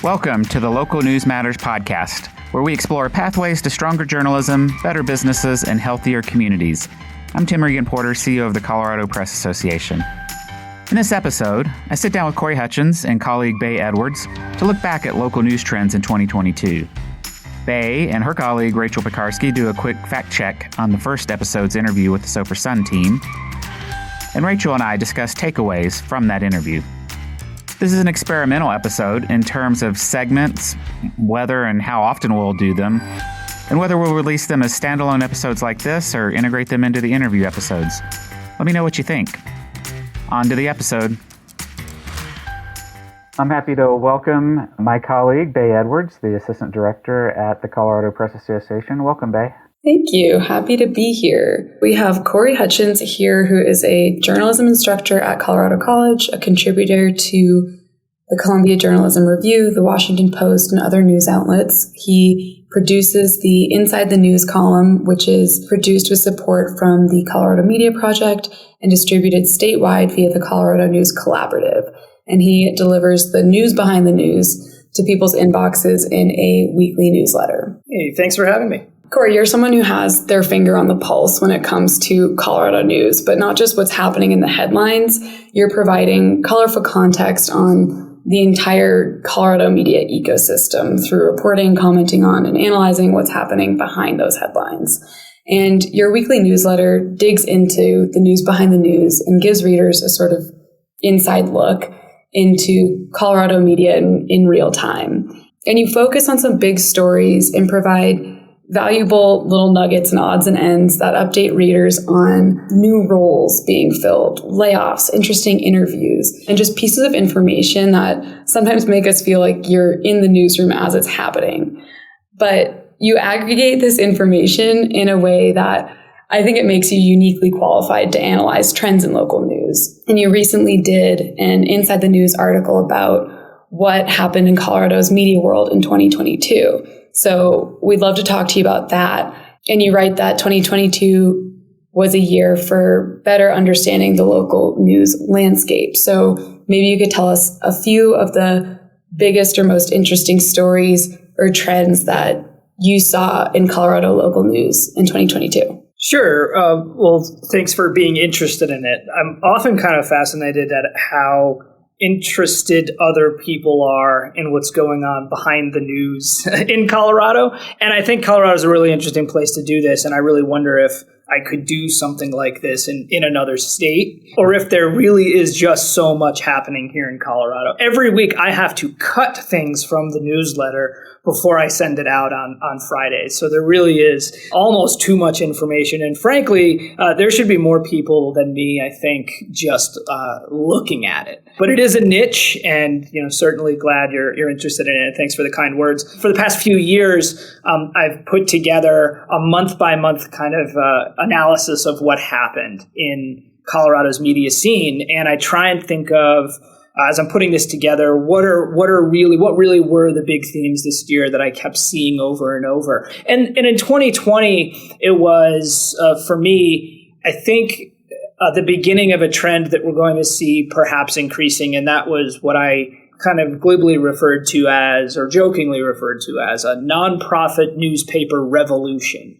Welcome to the Local News Matters podcast, where we explore pathways to stronger journalism, better businesses, and healthier communities. I'm Tim Regan-Porter, CEO of the Colorado Press Association. In this episode, I sit down with Corey Hutchins and colleague Bay Edwards to look back at local news trends in 2022. Bay and her colleague Rachel Pickarski do a quick fact check on the first episode's interview with the Sopris Sun team, and Rachel and I discuss takeaways from that interview. This is an experimental episode in terms of segments, whether and how often we'll do them, and whether we'll release them as standalone episodes like this or integrate them into the interview episodes. Let me know what you think. On to the episode. I'm happy to welcome my colleague, Bay Edwards, the Assistant Director at the Colorado Press Association. Welcome, Bay. Thank you. Happy to be here. We have Corey Hutchins here, who is a journalism instructor at Colorado College, a contributor to the Columbia Journalism Review, the Washington Post, and other news outlets. He produces the Inside the News column, which is produced with support from the Colorado Media Project and distributed statewide via the Colorado News Collaborative. And he delivers the news behind the news to people's inboxes in a weekly newsletter. Hey, thanks for having me. Corey, you're someone who has their finger on the pulse when it comes to Colorado news, but not just what's happening in the headlines. You're providing colorful context on the entire Colorado media ecosystem through reporting, commenting on, and analyzing what's happening behind those headlines. And your weekly newsletter digs into the news behind the news and gives readers a sort of inside look into Colorado media in real time. And you focus on some big stories and provide valuable little nuggets and odds and ends that update readers on new roles being filled, layoffs, interesting interviews, and just pieces of information that sometimes make us feel like you're in the newsroom as it's happening. But you aggregate this information in a way that I think it makes you uniquely qualified to analyze trends in local news. And you recently did an Inside the News article about what happened in Colorado's media world in 2022. So we'd love to talk to you about that. And you write that 2022 was a year for better understanding the local news landscape. So maybe you could tell us a few of the biggest or most interesting stories or trends that you saw in Colorado local news in 2022. Sure. Well, thanks for being interested in it. I'm often kind of fascinated at how interested other people are in what's going on behind the news in Colorado. And I think Colorado is a really interesting place to do this. And I really wonder if I could do something like this in another state, or if there really is just so much happening here in Colorado. Every week I have to cut things from the newsletter before I send it out on Fridays. So there really is almost too much information. And frankly, there should be more people than me, I think, just looking at it. But it is a niche, and certainly glad you're interested in it. Thanks for the kind words. For the past few years, I've put together a month-by-month kind of analysis of what happened in Colorado's media scene, and I try and think of, as I'm putting this together, what really were the big themes this year that I kept seeing over and over. And in 2020, it was for me, I think, the beginning of a trend that we're going to see perhaps increasing, and that was what I kind of glibly referred to as, or jokingly referred to as, a nonprofit newspaper revolution.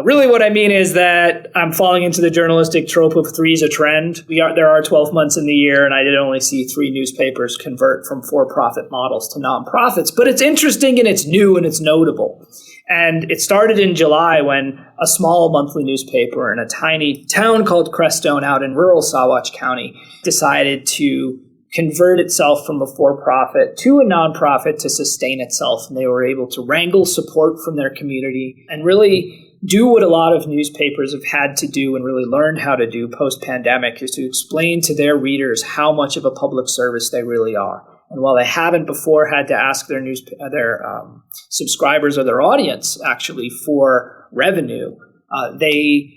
Really what I mean is that I'm falling into the journalistic trope of three is a trend. There are 12 months in the year, and I did only see 3 newspapers convert from for-profit models to nonprofits. But it's interesting, and it's new, and it's notable. And it started in July when a small monthly newspaper in a tiny town called Crestone out in rural Saguache County decided to convert itself from a for-profit to a nonprofit to sustain itself. And they were able to wrangle support from their community and really do what a lot of newspapers have had to do and really learned how to do post-pandemic, is to explain to their readers how much of a public service they really are. And while they haven't before had to ask their subscribers or their audience actually for revenue, they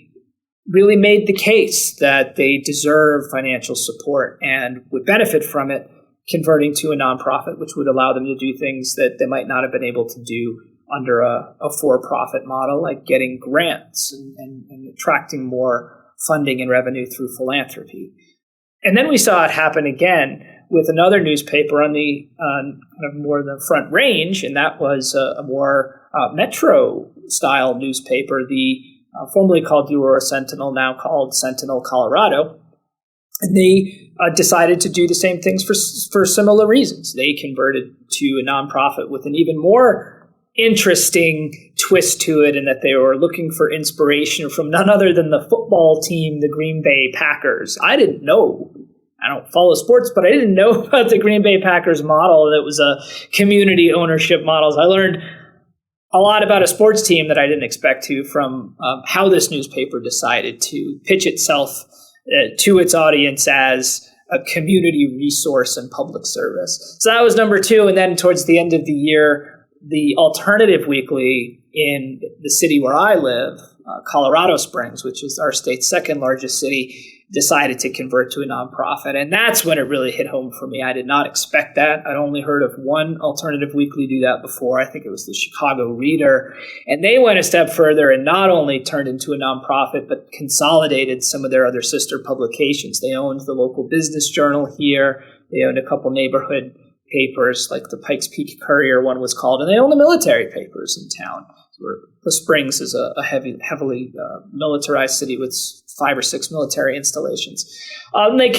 really made the case that they deserve financial support and would benefit from it converting to a nonprofit, which would allow them to do things that they might not have been able to do under a for-profit model, like getting grants and attracting more funding and revenue through philanthropy. And then we saw it happen again with another newspaper on the kind of more the Front Range, and that was a more metro-style newspaper, the formerly called Aurora Sentinel, now called Sentinel Colorado. And they decided to do the same things for similar reasons. They converted to a nonprofit with an even more interesting twist to it, in that they were looking for inspiration from none other than the football team, the Green Bay Packers. I didn't know. I don't follow sports, but I didn't know about the Green Bay Packers model. It was a community ownership model. I learned a lot about a sports team that I didn't expect to from how this newspaper decided to pitch itself to its audience as a community resource and public service. So that was number 2. And then towards the end of the year, the alternative weekly in the city where I live, Colorado Springs, which is our state's second largest city, decided to convert to a nonprofit. And that's when it really hit home for me. I did not expect that. I'd only heard of one alternative weekly do that before. I think it was the Chicago Reader. And they went a step further and not only turned into a nonprofit, but consolidated some of their other sister publications. They owned the local business journal here. They owned a couple neighborhood papers, like the Pikes Peak Courier, one was called, and they own the military papers in town. The Springs is a heavily militarized city with 5 or 6 military installations. They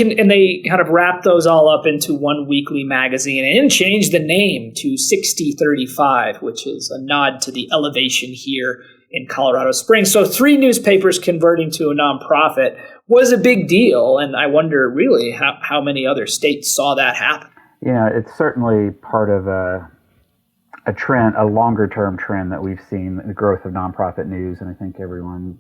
kind of wrap those all up into one weekly magazine and change the name to 6035, which is a nod to the elevation here in Colorado Springs. So 3 newspapers converting to a nonprofit was a big deal, and I wonder really how many other states saw that happen. It's certainly part of a trend, a longer-term trend that we've seen, the growth of nonprofit news, and I think everyone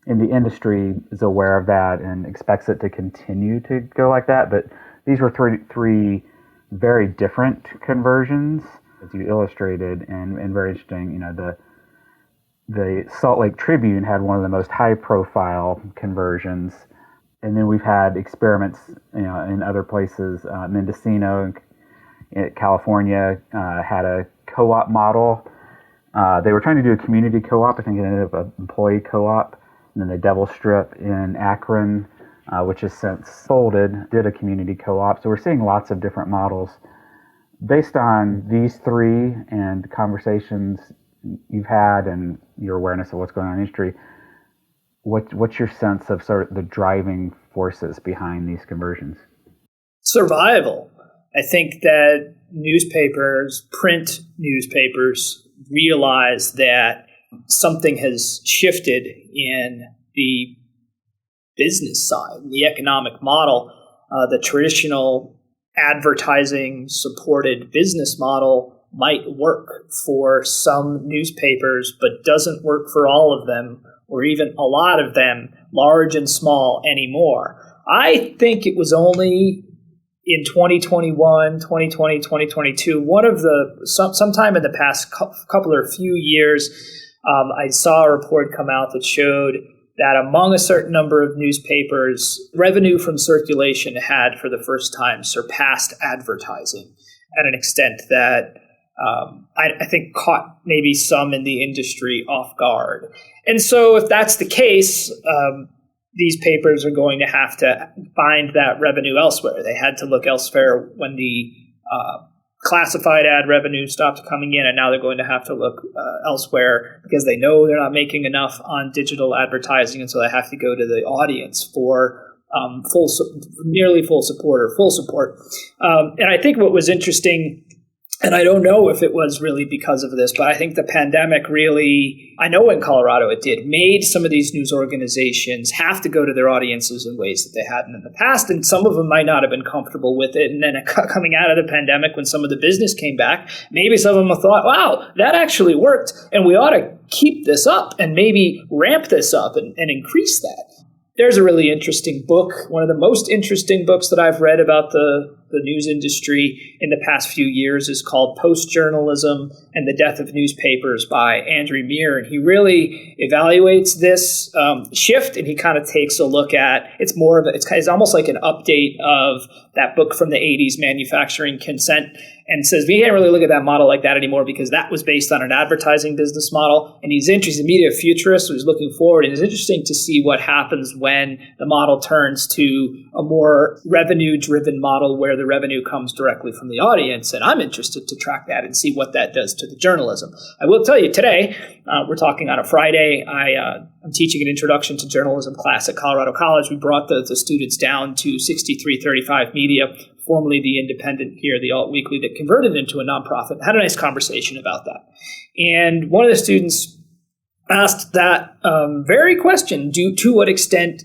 in the industry is aware of that and expects it to continue to go like that. But these were three very different conversions, as you illustrated, and very interesting. The Salt Lake Tribune had one of the most high-profile conversions. And then we've had experiments, in other places. Mendocino, in California, had a co-op model. They were trying to do a community co-op. I think it ended up an employee co-op. And then the Devil Strip in Akron, which has since folded, did a community co-op. So we're seeing lots of different models. Based on these 3 and conversations you've had and your awareness of what's going on in the industry, what's your sense of sort of the driving forces behind these conversions? Survival. I think that print newspapers, realize that something has shifted in the business side, the economic model. The traditional advertising-supported business model might work for some newspapers, but doesn't work for all of them, or even a lot of them, large and small, anymore. I think it was only in 2021, 2020, 2022, sometime in the past couple or few years, I saw a report come out that showed that among a certain number of newspapers, revenue from circulation had for the first time surpassed advertising at an extent that I think caught maybe some in the industry off guard. And so if that's the case, these papers are going to have to find that revenue elsewhere. They had to look elsewhere when the classified ad revenue stopped coming in, and now they're going to have to look elsewhere because they know they're not making enough on digital advertising, and so they have to go to the audience for nearly full support. And I think what was interesting, and I don't know if it was really because of this, but I think the pandemic really, I know in Colorado it did, made some of these news organizations have to go to their audiences in ways that they hadn't in the past. And some of them might not have been comfortable with it. And then coming out of the pandemic, when some of the business came back, maybe some of them thought, wow, that actually worked. And we ought to keep this up and maybe ramp this up and increase that. There's a really interesting book, one of the most interesting books that I've read about the news industry in the past few years is called Post-Journalism and the Death of Newspapers by Andrew Meir. And he really evaluates this shift, and he kind of takes a look at, it's almost like an update of that book from the 80s, Manufacturing Consent, and says we can't really look at that model like that anymore because that was based on an advertising business model. And he's interested, media futurist, so he's looking forward. And it's interesting to see what happens when the model turns to a more revenue-driven model where the revenue comes directly from the audience. And I'm interested to track that and see what that does to the journalism. I will tell you today, we're talking on a Friday. I'm teaching an introduction to journalism class at Colorado College. We brought the students down to 6335 Media, formerly the Independent here, the alt weekly that converted into a nonprofit. Had a nice conversation about that. And one of the students asked that very question: to what extent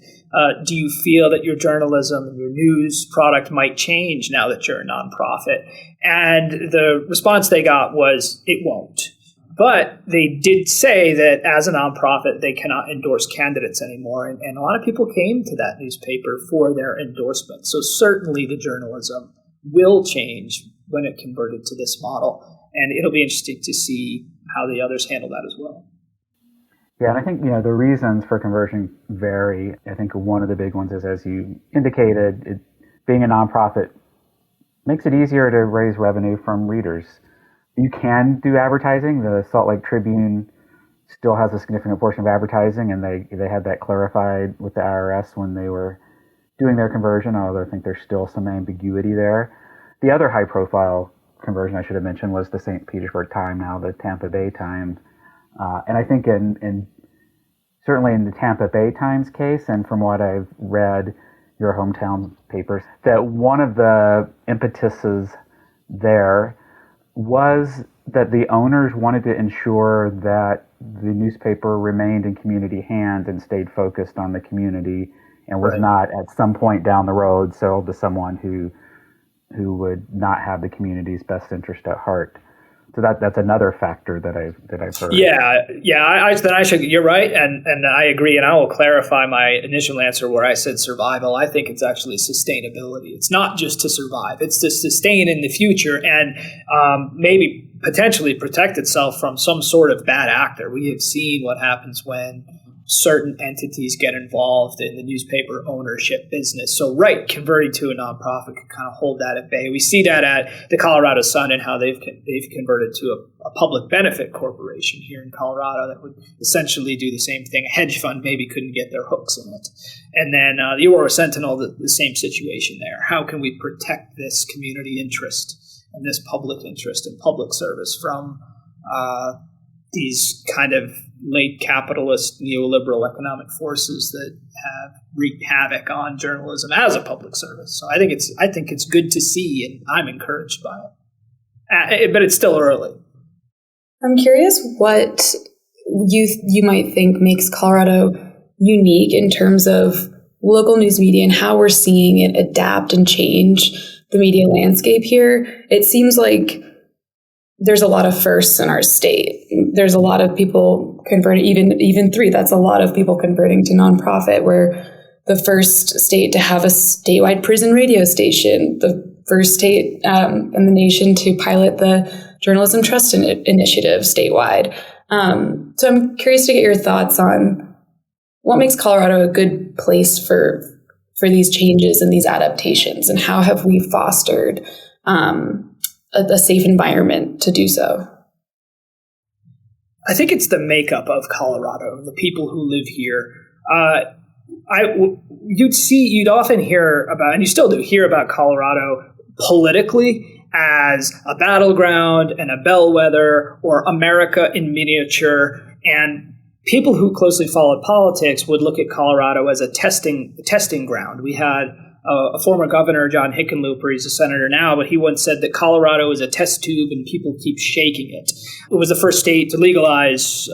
do you feel that your journalism and your news product might change now that you're a nonprofit? And the response they got was, it won't. But they did say that as a nonprofit, they cannot endorse candidates anymore. And a lot of people came to that newspaper for their endorsement. So certainly the journalism will change when it converted to this model. And it'll be interesting to see how the others handle that as well. Yeah, and I think, the reasons for conversion vary. I think one of the big ones is, as you indicated, being a nonprofit makes it easier to raise revenue from readers. You can do advertising. The Salt Lake Tribune still has a significant portion of advertising, and they had that clarified with the IRS when they were doing their conversion, although I think there's still some ambiguity there. The other high-profile conversion I should have mentioned was the St. Petersburg Times, now the Tampa Bay Times. And I think certainly in the Tampa Bay Times case, and from what I've read, your hometown papers, that one of the impetuses there was that the owners wanted to ensure that the newspaper remained in community hands and stayed focused on the community, and was not at some point down the road sold to someone who would not have the community's best interest at heart. So that's another factor that I've heard. You're right, and I agree, and I will clarify my initial answer where I said survival. I think it's actually sustainability. It's not just to survive; it's to sustain in the future and maybe potentially protect itself from some sort of bad actor. We have seen what happens when certain entities get involved in the newspaper ownership business. So converting to a nonprofit can kind of hold that at bay. We see that at the Colorado Sun and how they've converted to a public benefit corporation here in Colorado that would essentially do the same thing. A hedge fund maybe couldn't get their hooks in it. And then the Aurora Sentinel, the same situation there. How can we protect this community interest and this public interest and public service from these kind of late capitalist neoliberal economic forces that have wreaked havoc on journalism as a public service? So I think it's good to see, and I'm encouraged by it. But it's still early. I'm curious what you might think makes Colorado unique in terms of local news media and how we're seeing it adapt and change the media landscape here. It seems like there's a lot of firsts in our state. There's a lot of people converting, even three. That's a lot of people converting to nonprofit. We're the first state to have a statewide prison radio station, the first state in the nation to pilot the Journalism Trust Initiative statewide. So I'm curious to get your thoughts on what makes Colorado a good place for these changes and these adaptations, and how have we fostered a safe environment to do so? I think it's the makeup of Colorado, the people who live here. You'd often hear about, and you still do hear about Colorado politically as a battleground and a bellwether, or America in miniature. And people who closely followed politics would look at Colorado as a testing ground. We had a former governor, John Hickenlooper, he's a senator now, but he once said that Colorado is a test tube and people keep shaking it. It was the first state to legalize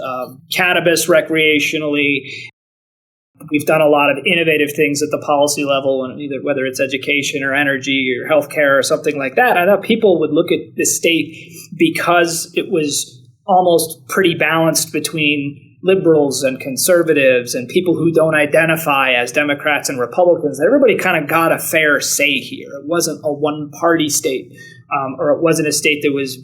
cannabis recreationally. We've done a lot of innovative things at the policy level, and whether it's education or energy or healthcare or something like that. I know people would look at this state because it was almost pretty balanced between liberals and conservatives and people who don't identify as Democrats and Republicans. Everybody kind of got a fair say here. It wasn't a one-party state, or it wasn't a state that was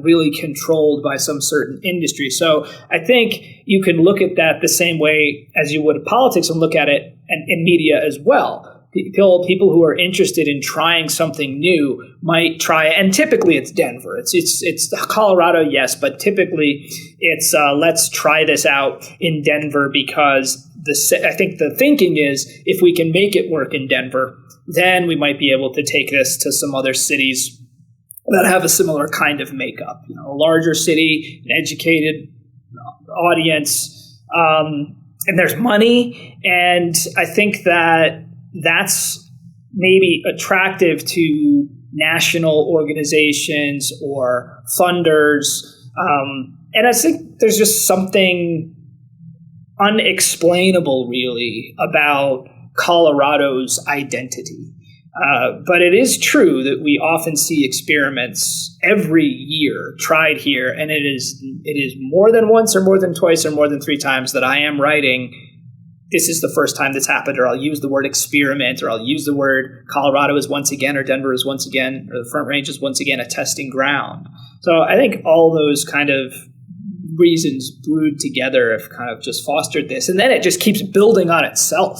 really controlled by some certain industry. So I think you can look at that the same way as you would politics, and look at it in media as well. People who are interested in trying something new might try, and typically it's Denver. It's Colorado, yes, but typically it's let's try this out in Denver, because I think the thinking is if we can make it work in Denver, then we might be able to take this to some other cities that have a similar kind of makeup. A larger city, an educated audience, and there's money. And I think that that's maybe attractive to national organizations or funders. And I think there's just something unexplainable, really, about Colorado's identity. But it is true that we often see experiments every year tried here, and it is more than once or more than twice or more than 3 times that I am writing, this is the first time that's happened, or I'll use the word experiment, or I'll use the word Colorado is once again, or Denver is once again, or the Front Range is once again a testing ground. So I think all those kind of reasons brewed together have kind of just fostered this. And then it just keeps building on itself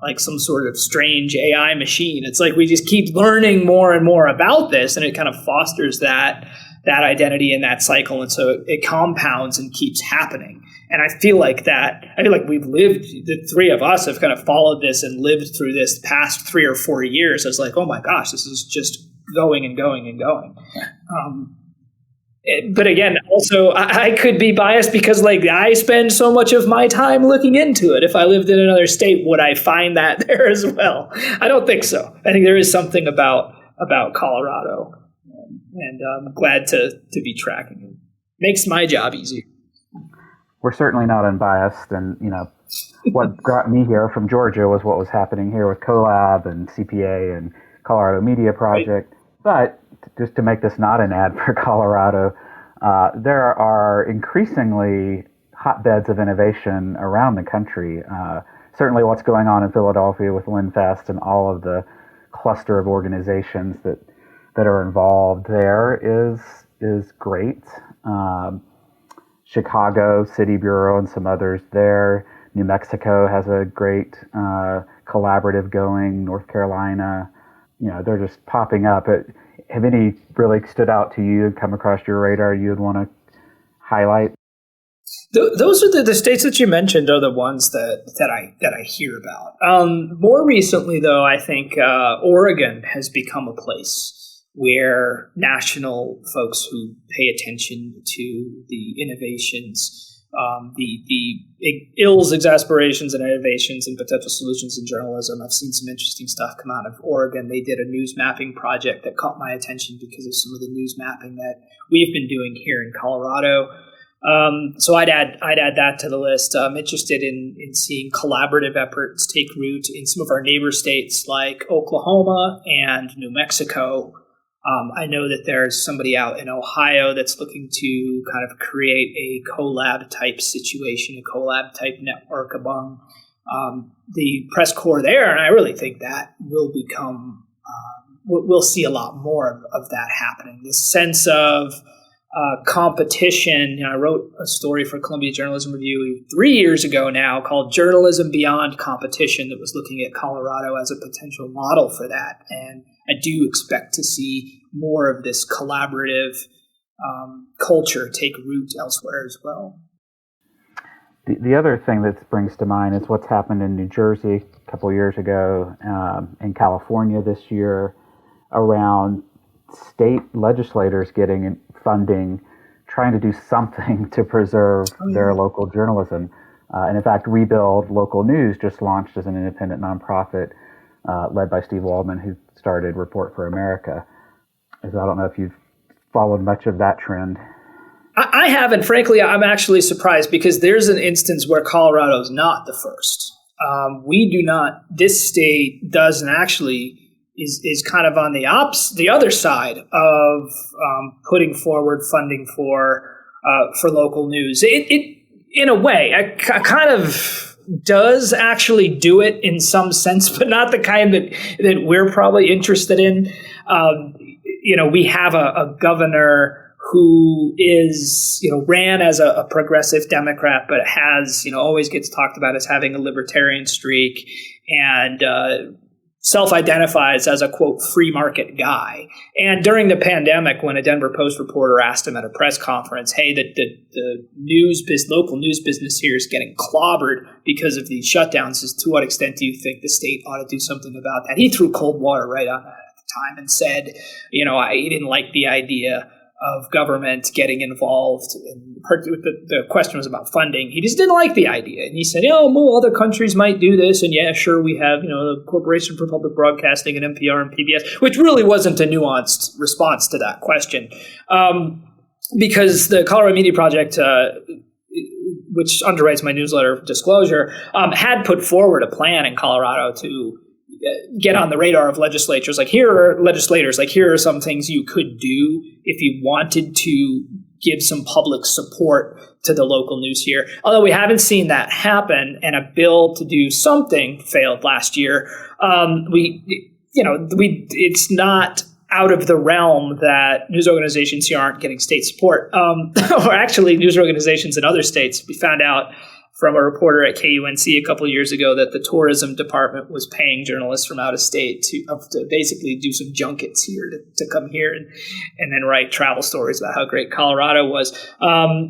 like some sort of strange AI machine. It's like we just keep learning more and more about this, and it kind of fosters that identity and that cycle. And so it compounds and keeps happening. And I feel like we've lived, the 3 of us have kind of followed this and lived through this past 3 or 4 years as like, oh my gosh, this is just going and going and going. But again, also, I could be biased because like I spend so much of my time looking into it. If I lived in another state, would I find that there as well? I don't think so. I think there is something about Colorado, and I'm glad to be tracking it. Makes my job easier. We're certainly not unbiased, and what got me here from Georgia was what was happening here with CoLab and CPA and Colorado Media Project. Right. But just to make this not an ad for Colorado, there are increasingly hotbeds of innovation around the country. Certainly what's going on in Philadelphia with LinFest and all of the cluster of organizations that are involved there is great. Chicago City Bureau and some others there. New Mexico has a great collaborative going. North Carolina, they're just popping up. Have any really stood out to you and come across your radar you'd want to highlight? Those are the states that you mentioned are the ones that I hear about. More recently, though, I think Oregon has become a place where national folks who pay attention to the innovations, the ills, exasperations, and innovations and potential solutions in journalism. I've seen some interesting stuff come out of Oregon. They did a news mapping project that caught my attention because of some of the news mapping that we've been doing here in Colorado. So I'd add that to the list. I'm interested in seeing collaborative efforts take root in some of our neighbor states like Oklahoma and New Mexico. I know that there's somebody out in Ohio that's looking to kind of create a collab type situation, a collab type network among the press corps there. And I really think that will become, we'll see a lot more of that happening. This sense of competition. I wrote a story for Columbia Journalism Review 3 years ago now called Journalism Beyond Competition that was looking at Colorado as a potential model for that. And I do expect to see more of this collaborative culture take root elsewhere as well. The other thing that springs to mind is what's happened in New Jersey a couple of years ago, in California this year, around state legislators getting funding, trying to do something to preserve their local journalism. And in fact, Rebuild Local News just launched as an independent nonprofit led by Steve Waldman, who started Report for America. So I don't know if you've followed much of that trend. I haven't. Frankly, I'm actually surprised because there's an instance where Colorado is not the first. We do not. This state doesn't actually is kind of on the other side of putting forward funding for local news. It in a way, I kind of does actually do it in some sense, but not the kind that we're probably interested in. We have a governor who is, ran as a progressive Democrat, but has, always gets talked about as having a libertarian streak. And self-identifies as a, quote, free market guy. And during the pandemic, when a Denver Post reporter asked him at a press conference, hey, the local news business here is getting clobbered because of these shutdowns, to what extent do you think the state ought to do something about that? He threw cold water right on that at the time and said, he didn't like the idea of government getting involved. And the question was about funding. He just didn't like the idea. And he said, other countries might do this. And yeah, sure, we have, the Corporation for Public Broadcasting and NPR and PBS, which really wasn't a nuanced response to that question. Because the Colorado Media Project, which underwrites my newsletter Disclosure, had put forward a plan in Colorado to get on the radar of legislators. Here are some things you could do if you wanted to give some public support to the local news here. Although we haven't seen that happen, and a bill to do something failed last year. It's not out of the realm that news organizations here aren't getting state support, or actually news organizations in other states. We found out from a reporter at KUNC a couple of years ago that the tourism department was paying journalists from out of state to basically do some junkets here to come here and then write travel stories about how great Colorado was.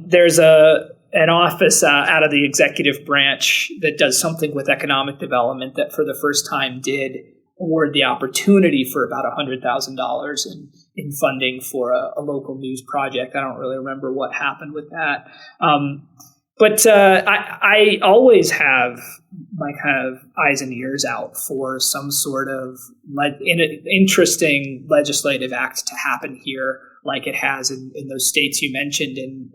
There's an office out of the executive branch that does something with economic development that for the first time did award the opportunity for about $100,000 in funding for a local news project. I don't really remember what happened with that. But I always have my kind of eyes and ears out for some sort of interesting legislative act to happen here, like it has in those states you mentioned. And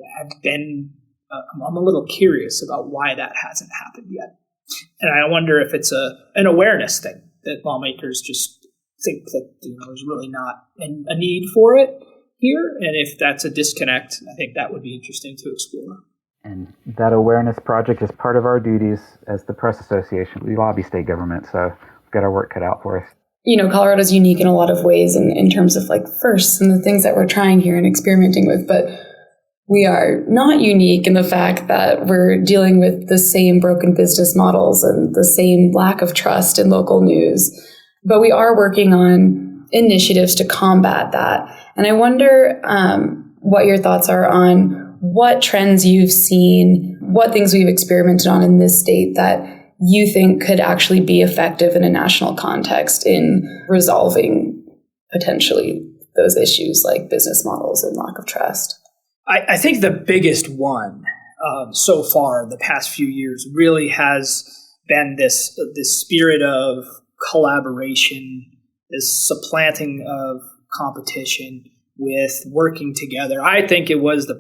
I'm a little curious about why that hasn't happened yet. And I wonder if it's an awareness thing, that lawmakers just think that there's really not a need for it here. And if that's a disconnect, I think that would be interesting to explore. And that awareness project is part of our duties as the Press Association. We lobby state government, so we've got our work cut out for us. Colorado's unique in a lot of ways in terms of firsts and the things that we're trying here and experimenting with, but we are not unique in the fact that we're dealing with the same broken business models and the same lack of trust in local news. But we are working on initiatives to combat that. And I wonder what your thoughts are on what trends you've seen, what things we've experimented on in this state that you think could actually be effective in a national context in resolving potentially those issues like business models and lack of trust. I think the biggest one so far the past few years really has been this spirit of collaboration, this supplanting of competition with working together. I think it was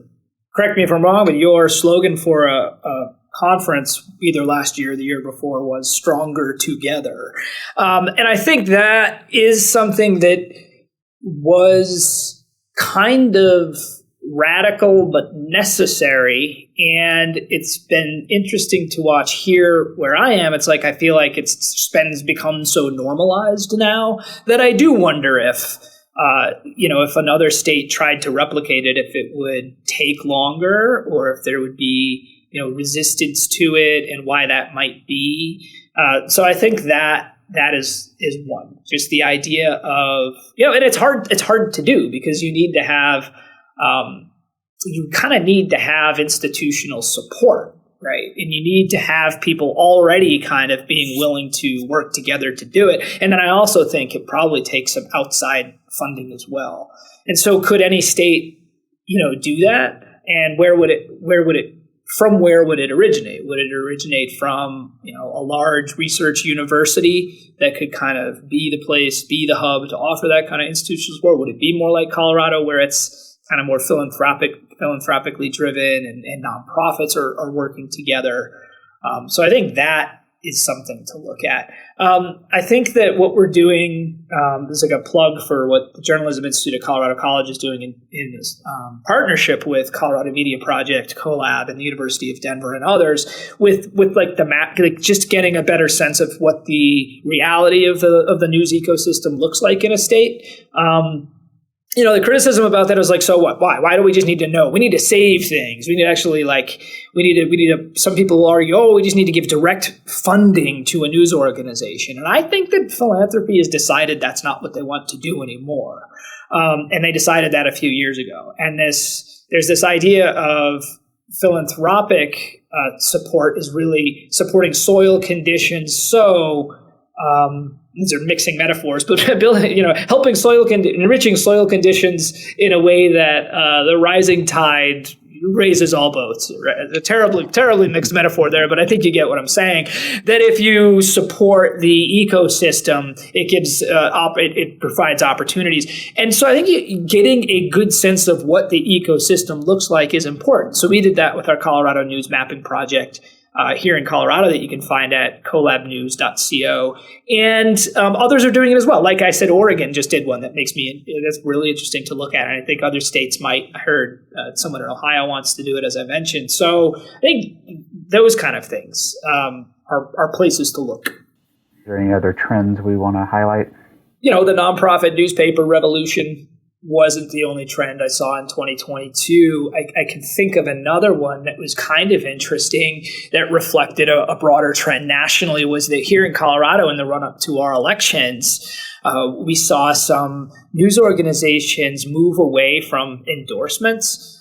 correct me if I'm wrong, but your slogan for a conference either last year or the year before was Stronger Together. And I think that is something that was kind of radical but necessary. And it's been interesting to watch here where I am. It's I feel like it's become so normalized now that I do wonder if another state tried to replicate it, if it would take longer or if there would be, resistance to it and why that might be. So I think that is one, just the idea of, and it's hard to do because you need to have, you kind of need to have institutional support, right? And you need to have people already kind of being willing to work together to do it. And then I also think it probably takes some outside funding as well. And so could any state, do that? And where would it originate? Would it originate from, a large research university that could kind of be the place, be the hub to offer that kind of institutional support? Would it be more like Colorado where it's kind of more philanthropically driven and nonprofits are working together? So I think that is something to look at. I think that what we're doing, there's a plug for what the Journalism Institute at Colorado College is doing in this partnership with Colorado Media Project, CoLab, and the University of Denver and others, with the map, just getting a better sense of what the reality of the news ecosystem looks like in a state. the criticism about that was like, so what? Why do we just need to know? We need to save things. We need to actually some people will argue, we just need to give direct funding to a news organization. And I think that philanthropy has decided that's not what they want to do anymore. And they decided that a few years ago. And there's this idea of philanthropic support is really supporting soil conditions. So, these are mixing metaphors, but helping enriching soil conditions in a way that the rising tide raises all boats. A terribly mixed metaphor there, but I think you get what I'm saying. That if you support the ecosystem, it provides opportunities, and so I think getting a good sense of what the ecosystem looks like is important. So we did that with our Colorado News Mapping project. Here in Colorado that you can find at collabnews.co. And others are doing it as well. Like I said, Oregon just did one that's really interesting to look at. And I think other states might. I heard someone in Ohio wants to do it, as I mentioned. So I think those kind of things are places to look. Is there any other trends we want to highlight? The nonprofit newspaper revolution wasn't the only trend I saw in 2022. I can think of another one that was kind of interesting that reflected a broader trend nationally, was that here in Colorado in the run-up to our elections, we saw some news organizations move away from endorsements.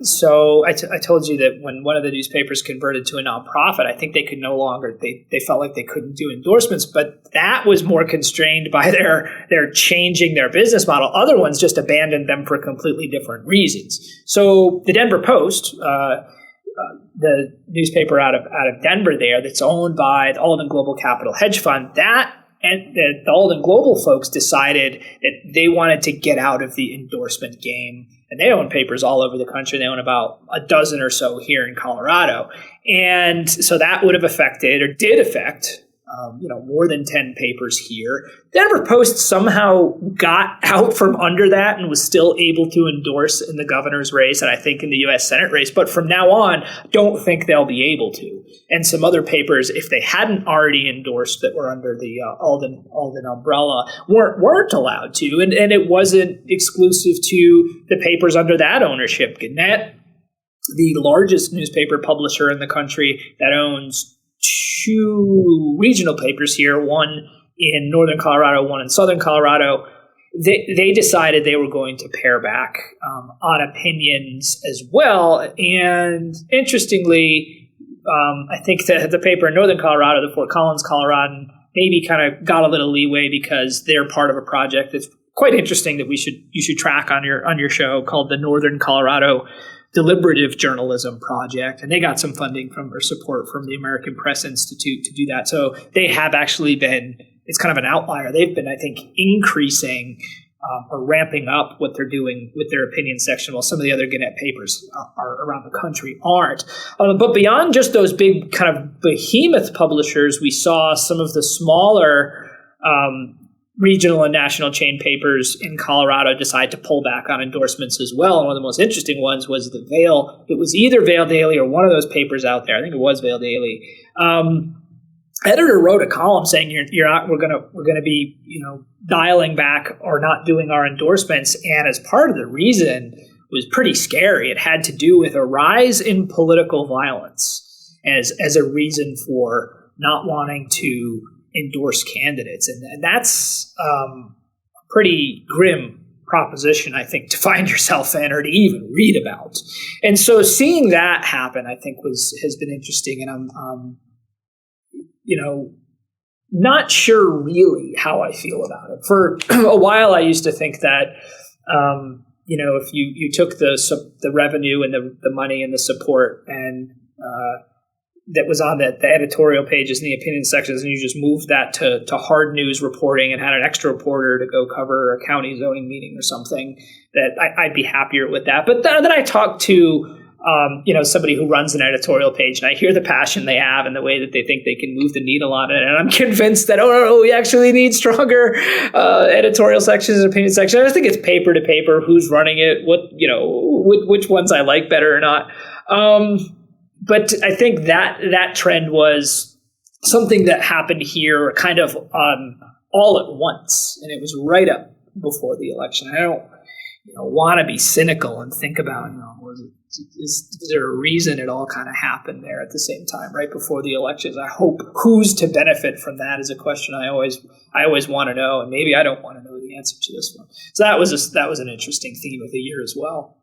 So I told you that when one of the newspapers converted to a nonprofit, I think they could no longer, they felt like they couldn't do endorsements, but that was more constrained by their changing their business model. Other ones just abandoned them for completely different reasons. So the Denver Post, the newspaper out of Denver there, that's owned by the Alden Global Capital Hedge Fund, and the Alden Global folks decided that they wanted to get out of the endorsement game. And they own papers all over the country. They own about a dozen or so here in Colorado. And so that would have did affect more than 10 papers here. Denver Post somehow got out from under that and was still able to endorse in the governor's race and I think in the U.S. Senate race. But from now on, don't think they'll be able to. And some other papers, if they hadn't already endorsed that were under the Alden umbrella, weren't allowed to. And it wasn't exclusive to the papers under that ownership. Gannett, the largest newspaper publisher in the country that owns two regional papers here, one in northern Colorado, one in southern Colorado, they decided they were going to pare back on opinions as well. And interestingly, I think that the paper in northern Colorado, the Fort Collins Coloradan, maybe kind of got a little leeway because they're part of a project that's quite interesting that you should track on your show called the Northern Colorado Deliberative Journalism Project, and they got some funding or support from the American Press Institute to do that. So they have actually been, it's kind of an outlier. They've been, I think, increasing or ramping up what they're doing with their opinion section, while some of the other Gannett papers are around the country aren't. But beyond just those big kind of behemoth publishers, we saw some of the smaller regional and national chain papers in Colorado decide to pull back on endorsements as well. And one of the most interesting ones was the Vail. It was either Vail Daily or one of those papers out there. I think it was Vail Daily. Editor wrote a column saying we're gonna be dialing back or not doing our endorsements. And as part of the reason was pretty scary. It had to do with a rise in political violence as a reason for not wanting to endorse candidates. And that's a pretty grim proposition, I think, to find yourself in or to even read about. And so seeing that happen, I think has been interesting. And I'm not sure really how I feel about it. For a while, I used to think that, if you took the revenue and the money and the support and that was on the editorial pages and the opinion sections, and you just moved that to hard news reporting and had an extra reporter to go cover a county zoning meeting or something, that I'd be happier with that. But then I talked to somebody who runs an editorial page, and I hear the passion they have and the way that they think they can move the needle on it. And I'm convinced that, we actually need stronger editorial sections and opinion sections. I just think it's paper to paper, who's running it, which ones I like better or not. But I think that trend was something that happened here kind of all at once, and it was right up before the election. want to be cynical and think about, is there a reason it all kind of happened there at the same time, right before the elections? I hope who's to benefit from that is a question I always want to know, and maybe I don't want to know the answer to this one. So that was an interesting theme of the year as well.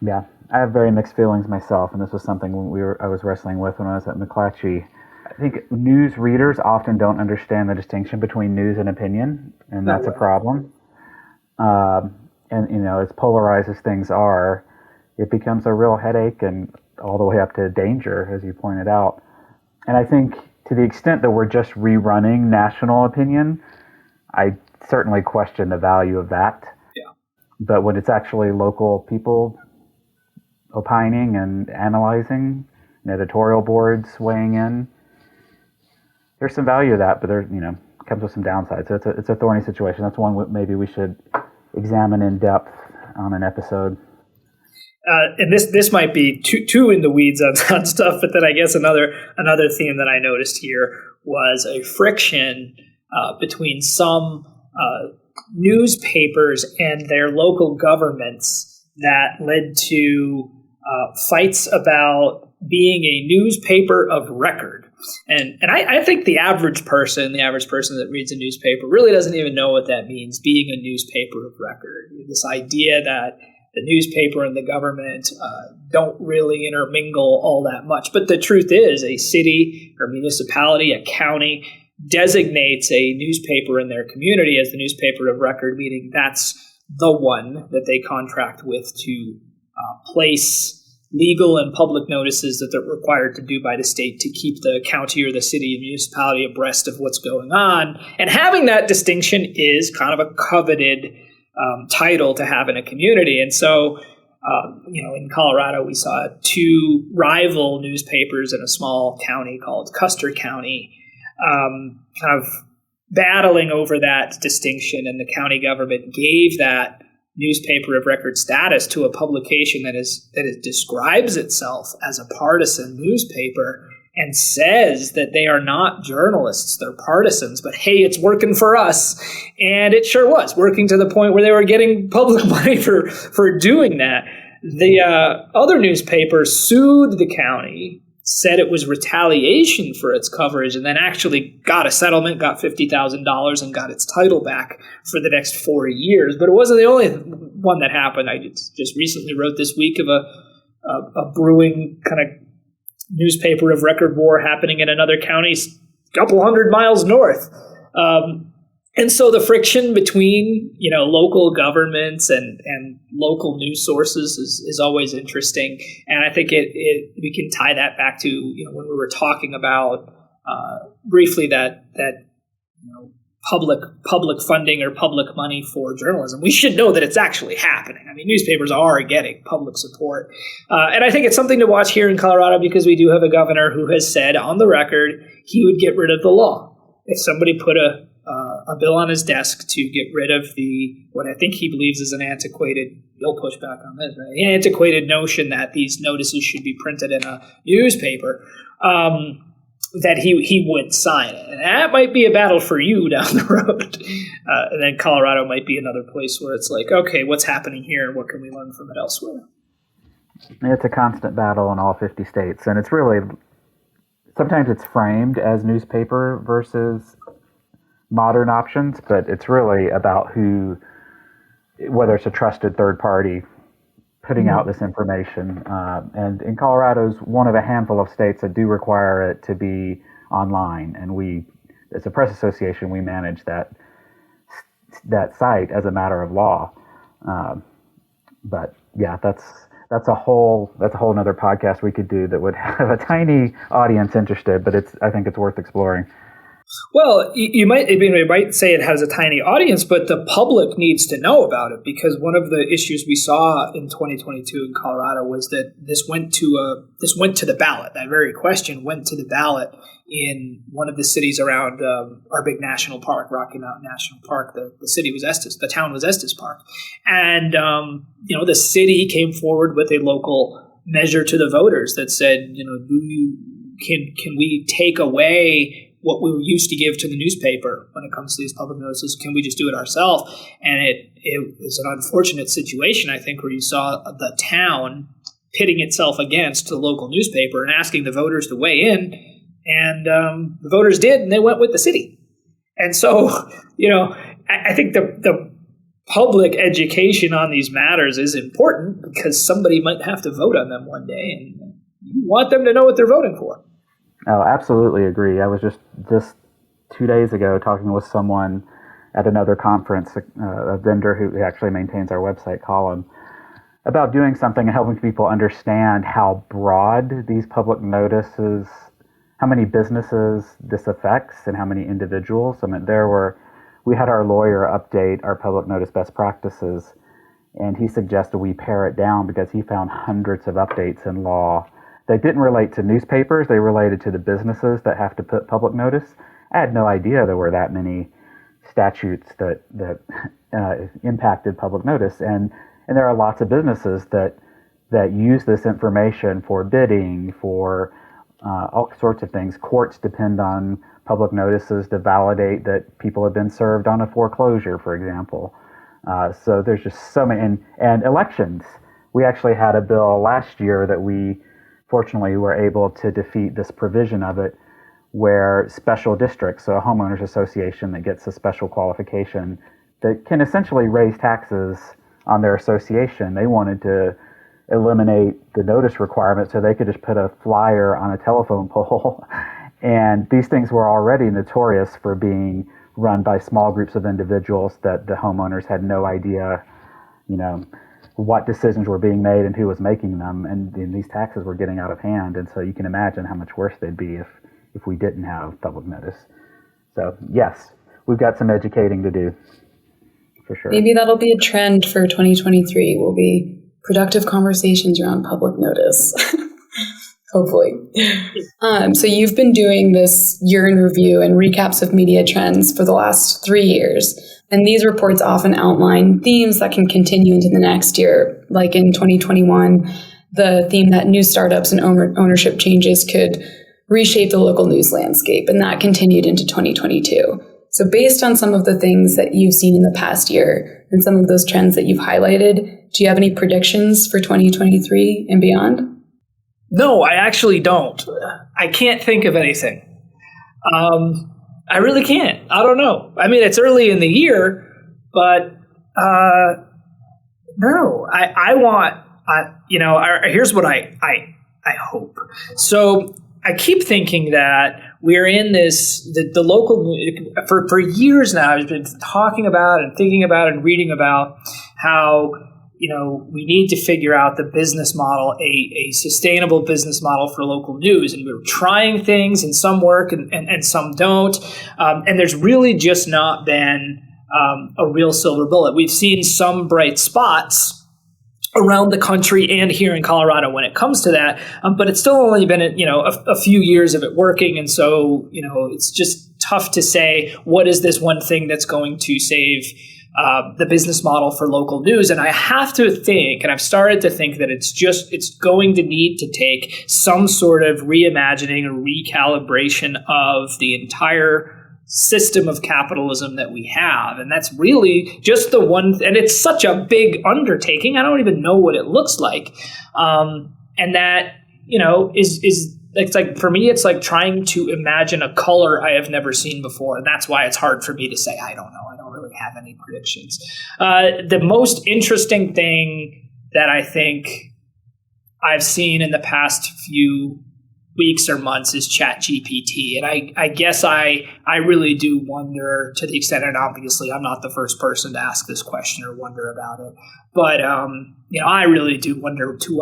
Yeah, I have very mixed feelings myself, and this was something I was wrestling with when I was at McClatchy. I think news readers often don't understand the distinction between news and opinion, and that's a problem. And as polarized as things are, it becomes a real headache, and all the way up to danger, as you pointed out. And I think to the extent that we're just rerunning national opinion, I certainly question the value of that. Yeah. But when it's actually local people opining and analyzing, and editorial boards weighing in, there's some value to that, but there, comes with some downsides. So it's a thorny situation. That's one maybe we should examine in depth on an episode. And this might be too in the weeds on stuff, but then I guess another theme that I noticed here was a friction between some newspapers and their local governments that led to fights about being a newspaper of record. And I think the average person that reads a newspaper really doesn't even know what that means, being a newspaper of record. This idea that the newspaper and the government don't really intermingle all that much. But the truth is, a city or municipality, a county, designates a newspaper in their community as the newspaper of record, meaning that's the one that they contract with to place legal and public notices that they're required to do by the state to keep the county or the city and municipality abreast of what's going on. And having that distinction is kind of a coveted title to have in a community. And so, in Colorado, we saw two rival newspapers in a small county called Custer County kind of battling over that distinction, and the county government gave that newspaper of record status to a publication that describes itself as a partisan newspaper and says that they are not journalists, they're partisans, but hey, it's working for us. And it sure was working to the point where they were getting public money for doing that. The other newspaper sued the county, said it was retaliation for its coverage, and then actually got a settlement, got $50,000, and got its title back for the next 4 years. But it wasn't the only one that happened. I just recently wrote this week of a brewing kind of newspaper of record war happening in another county a couple hundred miles north. And so the friction between, local governments and local news sources is always interesting. And I think we can tie that back to, when we were talking about briefly that public funding or public money for journalism. We should know that it's actually happening. I mean, newspapers are getting public support. And I think it's something to watch here in Colorado because we do have a governor who has said on the record he would get rid of the law. If somebody put a bill on his desk to get rid of what I think he believes is an antiquated, he'll push back on this, right? An antiquated notion that these notices should be printed in a newspaper, that he would sign it. And that might be a battle for you down the road. And then Colorado might be another place where it's like, okay, what's happening here and what can we learn from it elsewhere? It's a constant battle in all 50 states. And it's really, sometimes it's framed as newspaper versus modern options, but it's really about whether it's a trusted third party putting out this information. And in Colorado's one of a handful of states that do require it to be online. And as a press association, we manage that site as a matter of law. But yeah, that's a whole nother podcast we could do that would have a tiny audience interested, but I think it's worth exploring. Well, you might say it has a tiny audience, but the public needs to know about it because one of the issues we saw in 2022 in Colorado was that this went to the ballot. That very question went to the ballot in one of the cities around our big national park, Rocky Mountain National Park. The city was Estes, the town was Estes Park, and the city came forward with a local measure to the voters that said, can we take away what we used to give to the newspaper when it comes to these public notices. Can we just do it ourselves? And it is an unfortunate situation, I think, where you saw the town pitting itself against the local newspaper and asking the voters to weigh in. And the voters did, and they went with the city. And so, I think the public education on these matters is important because somebody might have to vote on them one day, and you want them to know what they're voting for. Oh, absolutely agree. I was just 2 days ago talking with someone at another conference, a vendor who actually maintains our website column, about doing something and helping people understand how broad these public notices, how many businesses this affects and how many individuals. I mean, we had our lawyer update our public notice best practices, and he suggested we pare it down because he found hundreds of updates in law that didn't relate to newspapers. They related to the businesses that have to put public notice. I had no idea there were that many statutes that impacted public notice, and there are lots of businesses that use this information for bidding, for all sorts of things. Courts depend on public notices to validate that people have been served on a foreclosure, for example. So there's just so many, and elections. We actually had a bill last year that we fortunately were able to defeat this provision of it, where special districts, so a homeowners association that gets a special qualification that can essentially raise taxes on their association, they wanted to eliminate the notice requirement so they could just put a flyer on a telephone pole. And these things were already notorious for being run by small groups of individuals that the homeowners had no idea, what decisions were being made and who was making them. And these taxes were getting out of hand. And so you can imagine how much worse they'd be if we didn't have public notice. So yes, we've got some educating to do, for sure. Maybe that'll be a trend for 2023. Will be productive conversations around public notice. Hopefully. So you've been doing this year in review and recaps of media trends for the last 3 years. And these reports often outline themes that can continue into the next year. Like in 2021, the theme that new startups and ownership changes could reshape the local news landscape. And that continued into 2022. So based on some of the things that you've seen in the past year and some of those trends that you've highlighted, do you have any predictions for 2023 and beyond? No, I actually don't. I can't think of anything. I really can't. I don't know. I mean, it's early in the year, but no. Here's what I hope. So I keep thinking that we're in the local, for years now, I've been talking about and thinking about and reading about how we need to figure out the business model, a sustainable business model for local news. And we're trying things, and some work and some don't. And there's really just not been a real silver bullet. We've seen some bright spots around the country and here in Colorado when it comes to that. But it's still only been, a few years of it working. And so, it's just tough to say what is this one thing that's going to save the business model for local news. And I have to think, and I've started to think, that it's going to need to take some sort of reimagining or recalibration of the entire system of capitalism that we have. And that's really just the one, and it's such a big undertaking. I don't even know what it looks like. And that, it's like, for me, it's like trying to imagine a color I have never seen before. And that's why it's hard for me to say, I don't know. I don't really have any predictions. The most interesting thing that I think I've seen in the past few weeks or months is ChatGPT. And I guess I really do wonder, to the extent, and obviously I'm not the first person to ask this question or wonder about it, but I really do wonder to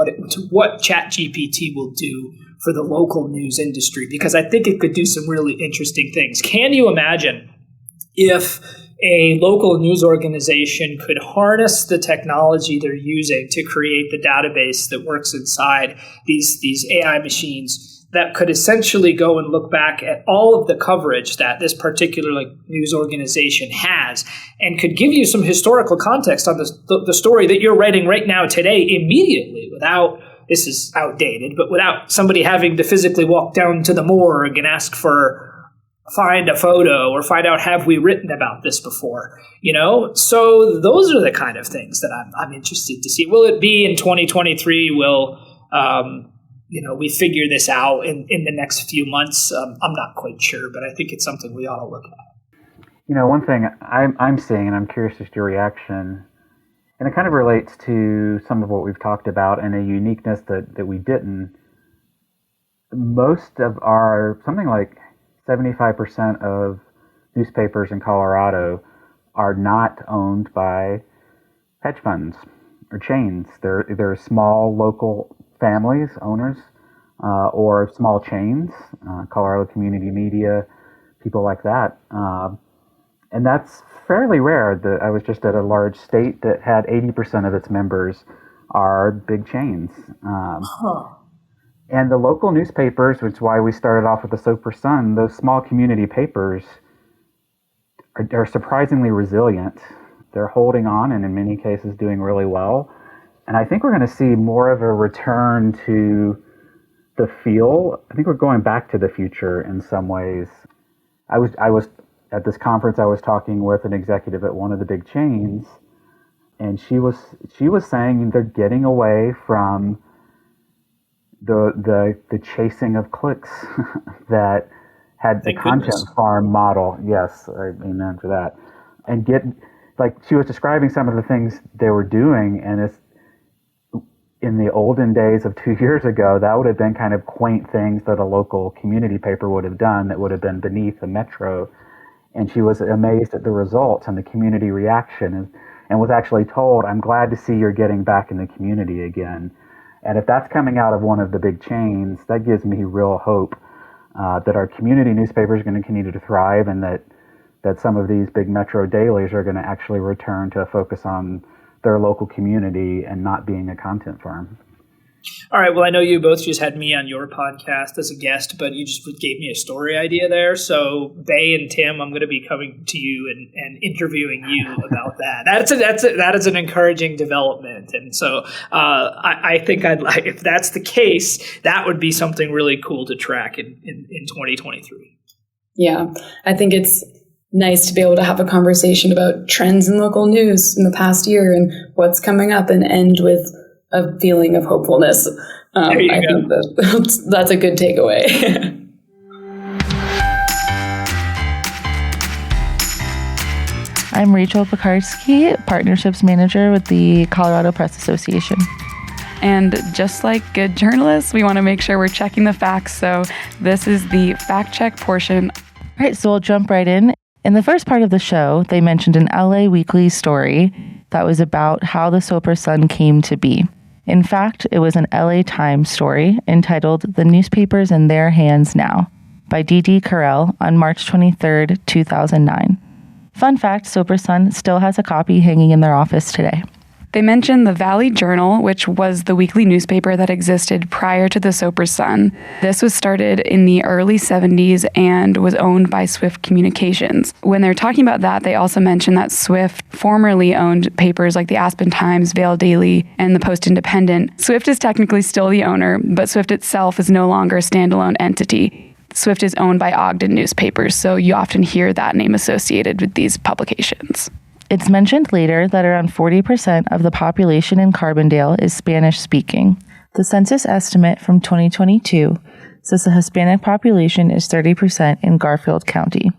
what ChatGPT will do for the local news industry, because I think it could do some really interesting things. Can you imagine if a local news organization could harness the technology they're using to create the database that works inside these AI machines that could essentially go and look back at all of the coverage that this particular news organization has, and could give you some historical context on the story that you're writing right now today immediately, without, this is outdated, but without somebody having to physically walk down to the morgue and ask for find a photo or find out, have we written about this before? So those are the kind of things that I'm interested to see. Will it be in 2023? Will we figure this out in the next few months? I'm not quite sure, but I think it's something we ought to look at. One thing I'm seeing, and I'm curious as to your reaction, and it kind of relates to some of what we've talked about and a uniqueness that we didn't. Most of something like 75% of newspapers in Colorado are not owned by hedge funds or chains. They're small local families, owners, or small chains, Colorado Community Media, people like that. And that's fairly rare. I was just at a large state that had 80% of its members are big chains. And the local newspapers, which is why we started off with the Sopris Sun, those small community papers are surprisingly resilient. They're holding on and in many cases doing really well. And I think we're going to see more of a return to the feel. I think we're going back to the future in some ways. I was at this conference, I was talking with an executive at one of the big chains, and she was saying they're getting away from the chasing of clicks that had the content farm model. Yes, amen for that. And she was describing some of the things they were doing, and it's in the olden days of 2 years ago, that would have been kind of quaint things that a local community paper would have done that would have been beneath the metro. And she was amazed at the results and the community reaction, and was actually told, I'm glad to see you're getting back in the community again. And if that's coming out of one of the big chains, that gives me real hope that our community newspapers are going to continue to thrive, and that some of these big metro dailies are going to actually return to a focus on their local community and not being a content farm. All right. Well, I know you both just had me on your podcast as a guest, but you just gave me a story idea there. So, Bay and Tim, I'm going to be coming to you and interviewing you about that. That is an encouraging development, and so I think if that's the case, that would be something really cool to track in 2023. Yeah, I think it's nice to be able to have a conversation about trends in local news in the past year and what's coming up, and end with a feeling of hopefulness. I think that's a good takeaway. I'm Rachel Pickarski, Partnerships Manager with the Colorado Press Association. And just like good journalists, we want to make sure we're checking the facts. So this is the fact check portion. All right, so we'll jump right in. In the first part of the show, they mentioned an LA Weekly story that was about how the Sopris Sun came to be. In fact, it was an LA Times story entitled The Newspapers in Their Hands Now by D.D. Carell on March 23, 2009. Fun fact, Sopris Sun still has a copy hanging in their office today. They mentioned the Valley Journal, which was the weekly newspaper that existed prior to the Sopris Sun. This was started in the early 70s and was owned by Swift Communications. When they're talking about that, they also mentioned that Swift formerly owned papers like the Aspen Times, Vail Daily, and the Post-Independent. Swift is technically still the owner, but Swift itself is no longer a standalone entity. Swift is owned by Ogden Newspapers, so you often hear that name associated with these publications. It's mentioned later that around 40% of the population in Carbondale is Spanish-speaking. The census estimate from 2022 says the Hispanic population is 30% in Garfield County,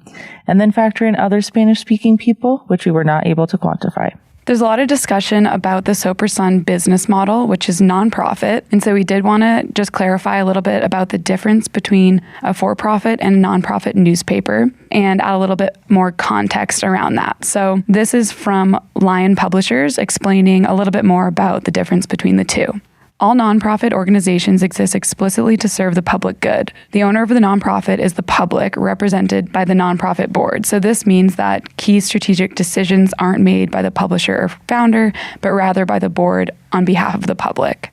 and then factor in other Spanish-speaking people, which we were not able to quantify. There's a lot of discussion about the Sopris Sun business model, which is nonprofit. And so we did want to just clarify a little bit about the difference between a for-profit and a nonprofit newspaper and add a little bit more context around that. So this is from Lion Publishers explaining a little bit more about the difference between the two. All nonprofit organizations exist explicitly to serve the public good. The owner of the nonprofit is the public, represented by the nonprofit board. So this means that key strategic decisions aren't made by the publisher or founder, but rather by the board on behalf of the public.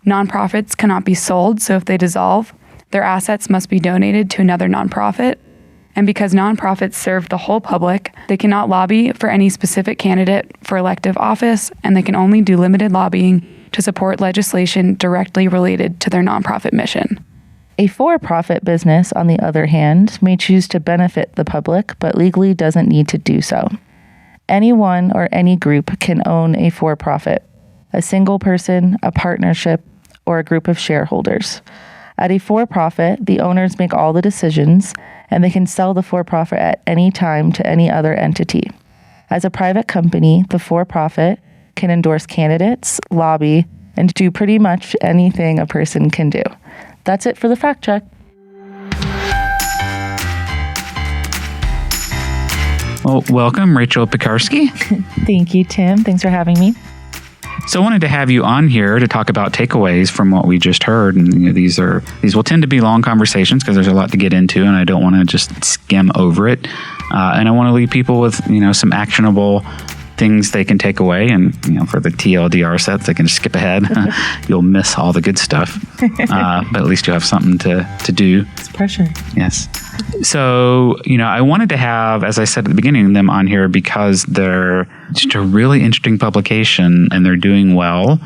Nonprofits cannot be sold, so if they dissolve, their assets must be donated to another nonprofit. And because nonprofits serve the whole public, they cannot lobby for any specific candidate for elective office, and they can only do limited lobbying to support legislation directly related to their nonprofit mission. A for-profit business, on the other hand, may choose to benefit the public, but legally doesn't need to do so. Anyone or any group can own a for-profit, a single person, a partnership, or a group of shareholders. At a for-profit, the owners make all the decisions, and they can sell the for-profit at any time to any other entity. As a private company, the for-profit can endorse candidates, lobby, and do pretty much anything a person can do. That's it for the fact check. Well, welcome, Rachel Pickarski. Thank you, Tim. Thanks for having me. So I wanted to have you on here to talk about takeaways from what we just heard. And these will tend to be long conversations because there's a lot to get into, and I don't want to just skim over it. And I want to leave people with some actionable things they can take away, and for the TLDR sets, they can just skip ahead. You'll miss all the good stuff, but at least you have something to do. It's pressure. Yes. So, I wanted to have, as I said at the beginning, them on here because they're just a really interesting publication, and they're doing well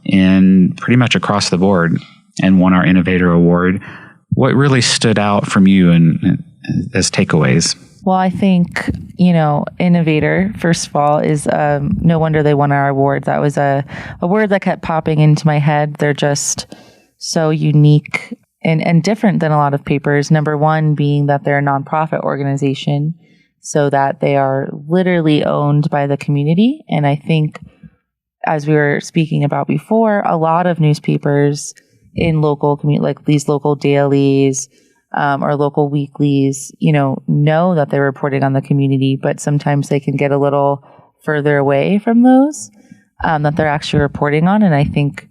in pretty much across the board and won our Innovator Award. What really stood out from you and as takeaways? Well, I think, innovator, first of all, is no wonder they won our award. That was a word that kept popping into my head. They're just so unique and different than a lot of papers. Number one being that they're a nonprofit organization, so that they are literally owned by the community. And I think, as we were speaking about before, a lot of newspapers in local community, like these local dailies, or local weeklies, know that they're reporting on the community, but sometimes they can get a little further away from those that they're actually reporting on. And I think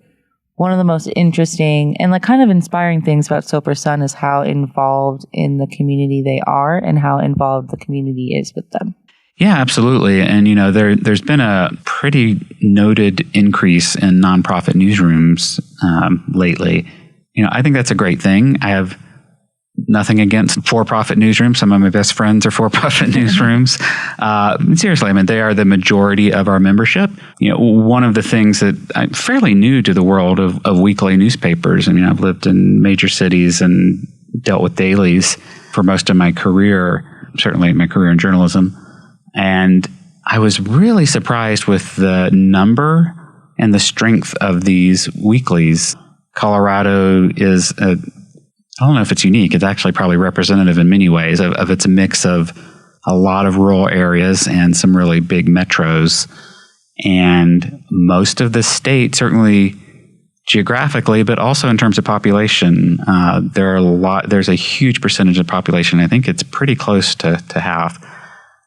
one of the most interesting and kind of inspiring things about Sopris Sun is how involved in the community they are and how involved the community is with them. Yeah, absolutely. And, there's been a pretty noted increase in nonprofit newsrooms lately. I think that's a great thing. I have nothing against for-profit newsrooms. Some of my best friends are for-profit newsrooms. Seriously, they are the majority of our membership. One of the things that I'm fairly new to the world of weekly newspapers. I've lived in major cities and dealt with dailies for most of my career, certainly my career in journalism. And I was really surprised with the number and the strength of these weeklies. Colorado is I don't know if it's unique. It's actually probably representative in many ways of its mix of a lot of rural areas and some really big metros. And most of the state, certainly geographically, but also in terms of population, there's a huge percentage of population. I think it's pretty close to half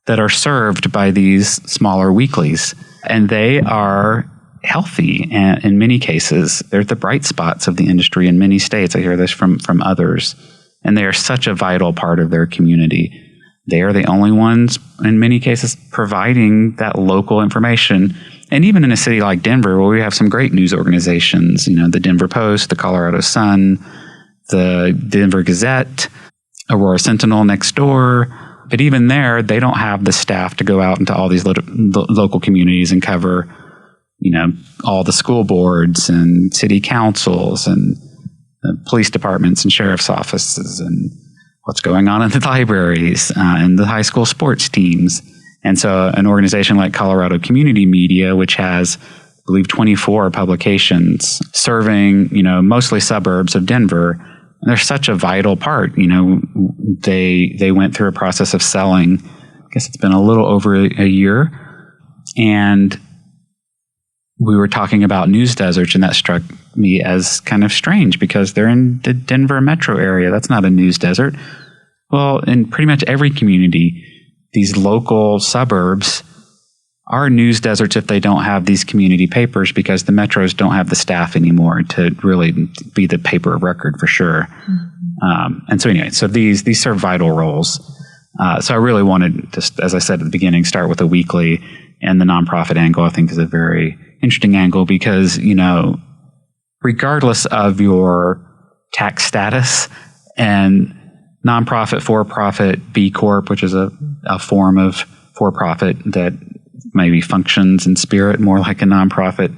that are served by these smaller weeklies. And they are healthy, and in many cases, they're the bright spots of the industry in many states. I hear this from others, and they are such a vital part of their community. They are the only ones, in many cases, providing that local information. And even in a city like Denver, where we have some great news organizations, the Denver Post, the Colorado Sun, the Denver Gazette, Aurora Sentinel next door. But even there, they don't have the staff to go out into all these local communities and cover all the school boards and city councils and police departments and sheriff's offices and what's going on in the libraries and the high school sports teams. And so an organization like Colorado Community Media, which has, I believe, 24 publications serving, mostly suburbs of Denver, and they're such a vital part. They went through a process of selling, I guess it's been a little over a year, and we were talking about news deserts, and that struck me as kind of strange because they're in the Denver metro area. That's not a news desert. Well, in pretty much every community, these local suburbs are news deserts if they don't have these community papers, because the metros don't have the staff anymore to really be the paper of record for sure. Mm-hmm. And so anyway, so these serve vital roles. So I really wanted to, as I said at the beginning, start with a weekly, and the nonprofit angle I think is a very interesting angle because, regardless of your tax status, and nonprofit, for-profit, B Corp, which is a form of for-profit that maybe functions in spirit more like a nonprofit,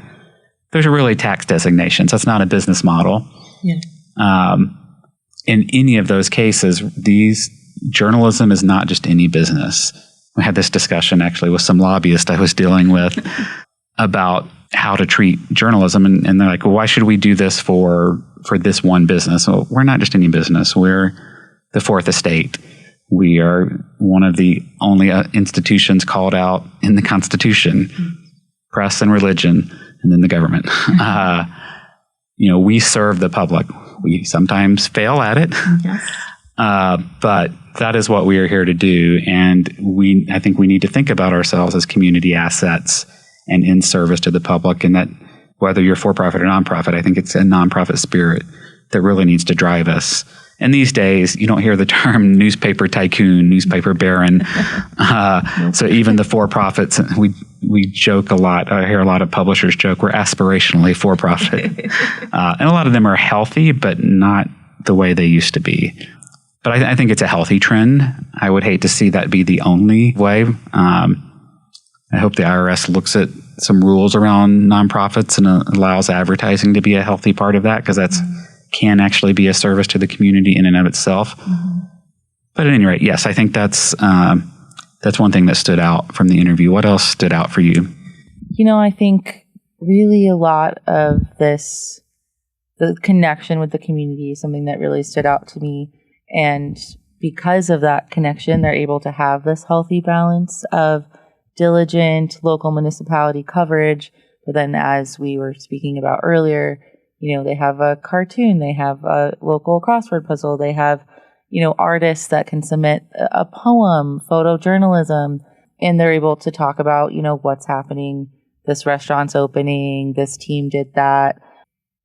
there's a really tax designation. So it's not a business model. Yeah. in any of those cases, journalism is not just any business. We had this discussion actually with some lobbyists I was dealing with about how to treat journalism. And they're like, well, why should we do this for this one business? Well, we're not just any business. We're the fourth estate. We are one of the only institutions called out in the Constitution, press and religion, and then the government. We serve the public. We sometimes fail at it, yes. But that is what we are here to do. And I think we need to think about ourselves as community assets and in service to the public. And that whether you're for-profit or nonprofit, I think it's a nonprofit spirit that really needs to drive us. And these days, you don't hear the term newspaper tycoon, newspaper baron. So even the for-profits, we joke a lot. I hear a lot of publishers joke, we're aspirationally for-profit. And a lot of them are healthy, but not the way they used to be. But I think it's a healthy trend. I would hate to see that be the only way. I hope the IRS looks at some rules around nonprofits and allows advertising to be a healthy part of that, because that's can actually be a service to the community in and of itself. Mm-hmm. But at any rate, yes, I think that's one thing that stood out from the interview. What else stood out for you? I think really a lot of this, the connection with the community is something that really stood out to me. And because of that connection, they're able to have this healthy balance of diligent local municipality coverage. But then, as we were speaking about earlier, they have a cartoon, they have a local crossword puzzle, they have, artists that can submit a poem, photojournalism, and they're able to talk about, what's happening. This restaurant's opening, this team did that.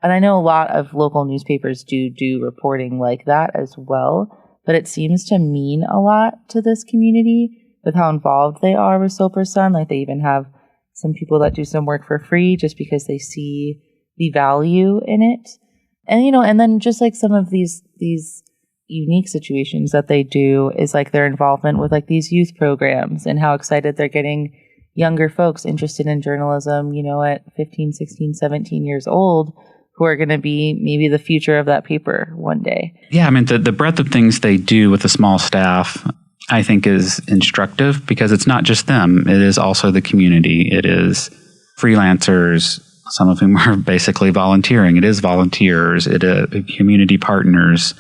And I know a lot of local newspapers do reporting like that as well, but it seems to mean a lot to this community with how involved they are with Sopris Sun. Like, they even have some people that do some work for free just because they see the value in it. And, and then just like some of these unique situations that they do is like their involvement with like these youth programs and how excited they're getting younger folks interested in journalism, at 15, 16, 17 years old, who are going to be maybe the future of that paper one day. Yeah, I mean, the breadth of things they do with a small staff, I think, is instructive, because it's not just them. It is also the community. It is freelancers, some of whom are basically volunteering. It is volunteers. It is community partners.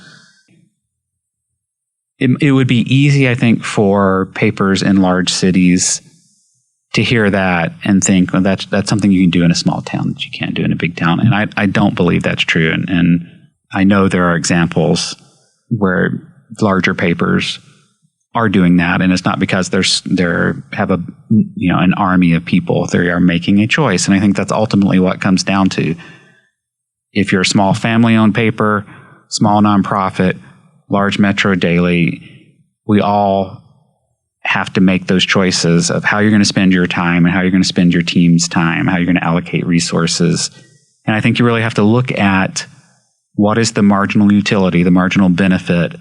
It would be easy, I think, for papers in large cities to hear that and think, well, that's something you can do in a small town that you can't do in a big town. And I don't believe that's true. And I know there are examples where larger papers are doing that, and it's not because they have an army of people. They are making a choice, and I think that's ultimately what it comes down to. If you're a small family-owned paper, small nonprofit, large metro daily, we all have to make those choices of how you're going to spend your time and how you're going to spend your team's time, how you're going to allocate resources. And I think you really have to look at what is the marginal utility, the marginal benefit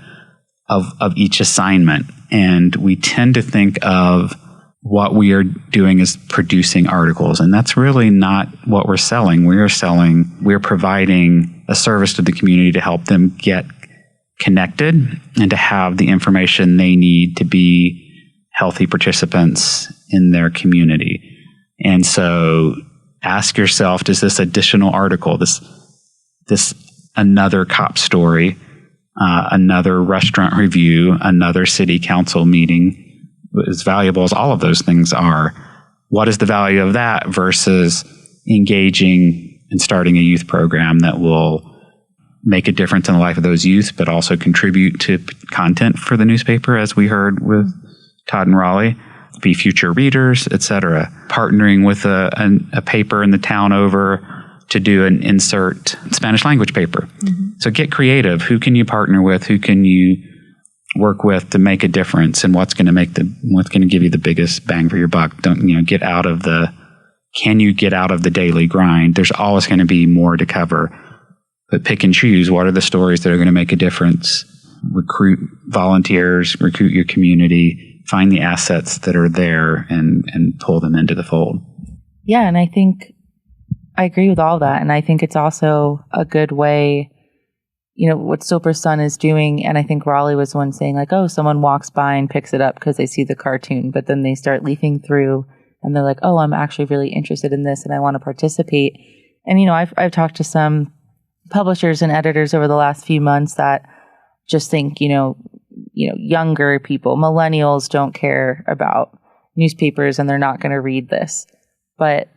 of each assignment. And we tend to think of what we are doing as producing articles. And that's really not what we're selling. We're providing a service to the community to help them get connected and to have the information they need to be healthy participants in their community. And so ask yourself, does this additional article, this another cop story, another restaurant review, another city council meeting, as valuable as all of those things are, what is the value of that versus engaging and starting a youth program that will make a difference in the life of those youth, but also contribute to content for the newspaper, as we heard with Todd and Raleigh, be future readers, etc. Partnering with a paper in the town over to do an insert Spanish language paper. Mm-hmm. So get creative. Who can you partner with? Who can you work with to make a difference? And what's going to give you the biggest bang for your buck? Can you get out of the daily grind? There's always going to be more to cover, but pick and choose. What are the stories that are going to make a difference? Recruit volunteers, recruit your community, find the assets that are there and pull them into the fold. Yeah. And I think I agree with all that. And I think it's also a good way, what Sopris Sun is doing. And I think Raleigh was one saying like, oh, someone walks by and picks it up because they see the cartoon, but then they start leafing through and they're like, oh, I'm actually really interested in this and I want to participate. And, I've talked to some publishers and editors over the last few months that just think, younger people, millennials don't care about newspapers and they're not going to read this. But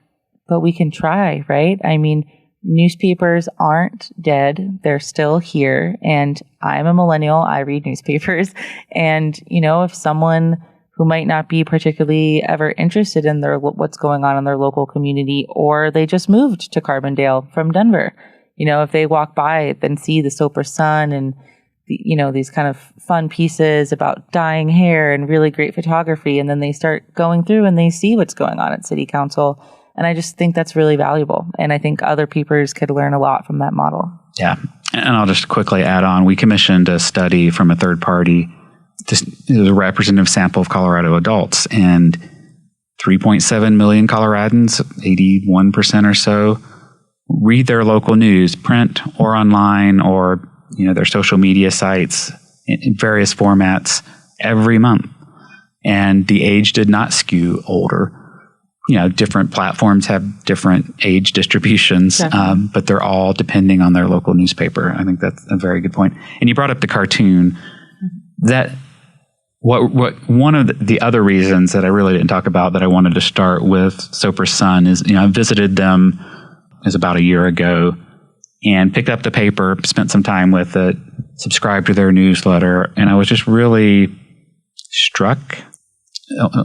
we can try, right? I mean, newspapers aren't dead. They're still here. And I'm a millennial. I read newspapers. And, if someone who might not be particularly ever interested in what's going on in their local community, or they just moved to Carbondale from Denver, if they walk by and see the Sopris Sun and, these kind of fun pieces about dyeing hair and really great photography, and then they start going through and they see what's going on at City Council. And I just think that's really valuable. And I think other papers could learn a lot from that model. Yeah. And I'll just quickly add on, we commissioned a study from a third party. It was a representative sample of Colorado adults, and 3.7 million Coloradans, 81% or so, read their local news, print or online, or their social media sites in various formats every month. And the age did not skew older. Different platforms have different age distributions, but they're all depending on their local newspaper. I think that's a very good point. And you brought up the cartoon. That one of the other reasons that I really didn't talk about that I wanted to start with Sopris Sun is, I visited them, it was about a year ago, and picked up the paper, spent some time with it, subscribed to their newsletter, and I was just really struck,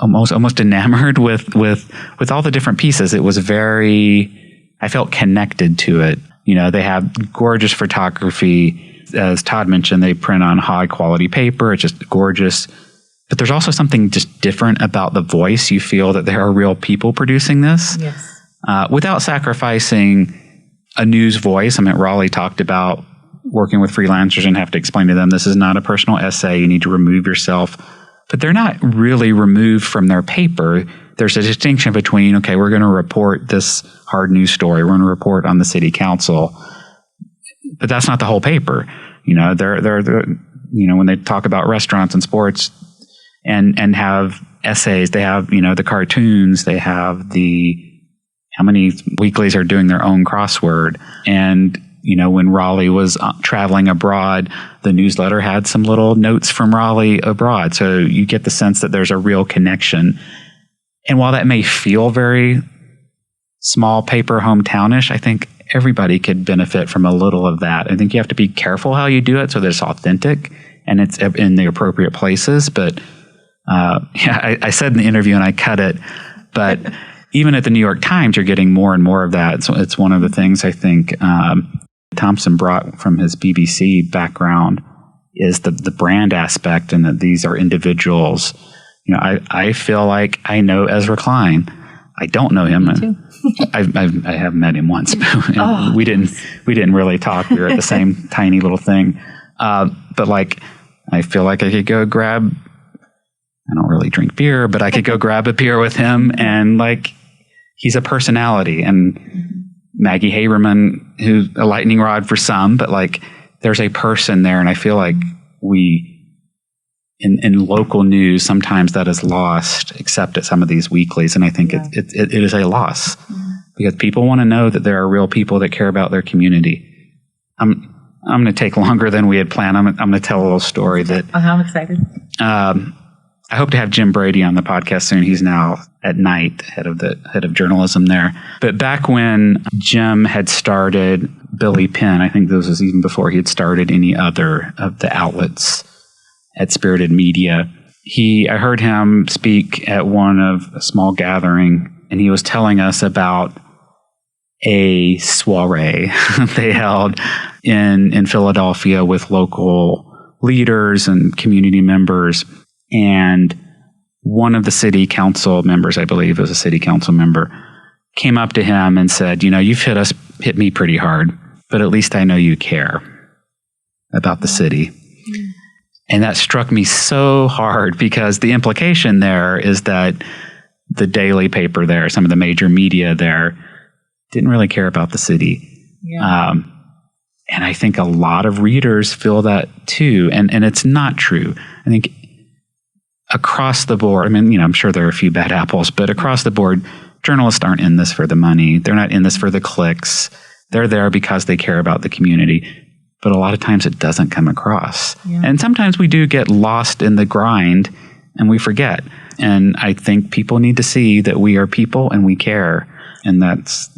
almost enamored with all the different pieces. It was I felt connected to it. They have gorgeous photography. As Todd mentioned, they print on high quality paper. It's just gorgeous. But there's also something just different about the voice. You feel that there are real people producing this. Yes. Without sacrificing a news voice. I mean, Raleigh talked about working with freelancers and have to explain to them, this is not a personal essay. You need to remove yourself. But they're not really removed from their paper. There's a distinction between, okay, we're going to report this hard news story. We're going to report on the city council. But that's not the whole paper. They're when they talk about restaurants and sports and have essays, they have, the cartoons, they have how many weeklies are doing their own crossword. And, when Raleigh was traveling abroad, the newsletter had some little notes from Raleigh abroad. So you get the sense that there's a real connection. And while that may feel very small paper, hometownish, I think everybody could benefit from a little of that. I think you have to be careful how you do it so that it's authentic and it's in the appropriate places. But I said in the interview, and I cut it, but even at the New York Times, you're getting more and more of that. So it's one of the things I think Thompson brought from his BBC background is the brand aspect, and that these are individuals. I feel like I know Ezra Klein. I don't know him. Me too. I have met him once. We didn't really talk. We were at the same tiny little thing. But I feel like I could go grab. I don't really drink beer, but I could go grab a beer with him, and he's a personality. And Maggie Haberman, who's a lightning rod for some, but there's a person there, and I feel like we in local news sometimes that is lost, except at some of these weeklies, and I think it is a loss because people want to know that there are real people that care about their community. I'm going to take longer than we had planned. I'm going to tell a little story that. I'm excited. I hope to have Jim Brady on the podcast soon. He's now at Night, head of journalism there. But back when Jim had started Billy Penn, I think this was even before he had started any other of the outlets at Spirited Media. I heard him speak at a small gathering, and he was telling us about a soiree they held in Philadelphia with local leaders and community members. And one of the city council members, I believe it was a city council member, came up to him and said, you've hit me pretty hard, but at least I know you care about the city. Mm. And that struck me so hard because the implication there is that the daily paper there, some of the major media there, didn't really care about the city. Yeah. And I think a lot of readers feel that too. And it's not true. I think across the board, I mean, I'm sure there are a few bad apples, but across the board, journalists aren't in this for the money. They're not in this for the clicks. They're there because they care about the community. But a lot of times it doesn't come across. Yeah. And sometimes we do get lost in the grind and we forget. And I think people need to see that we are people and we care. And that's,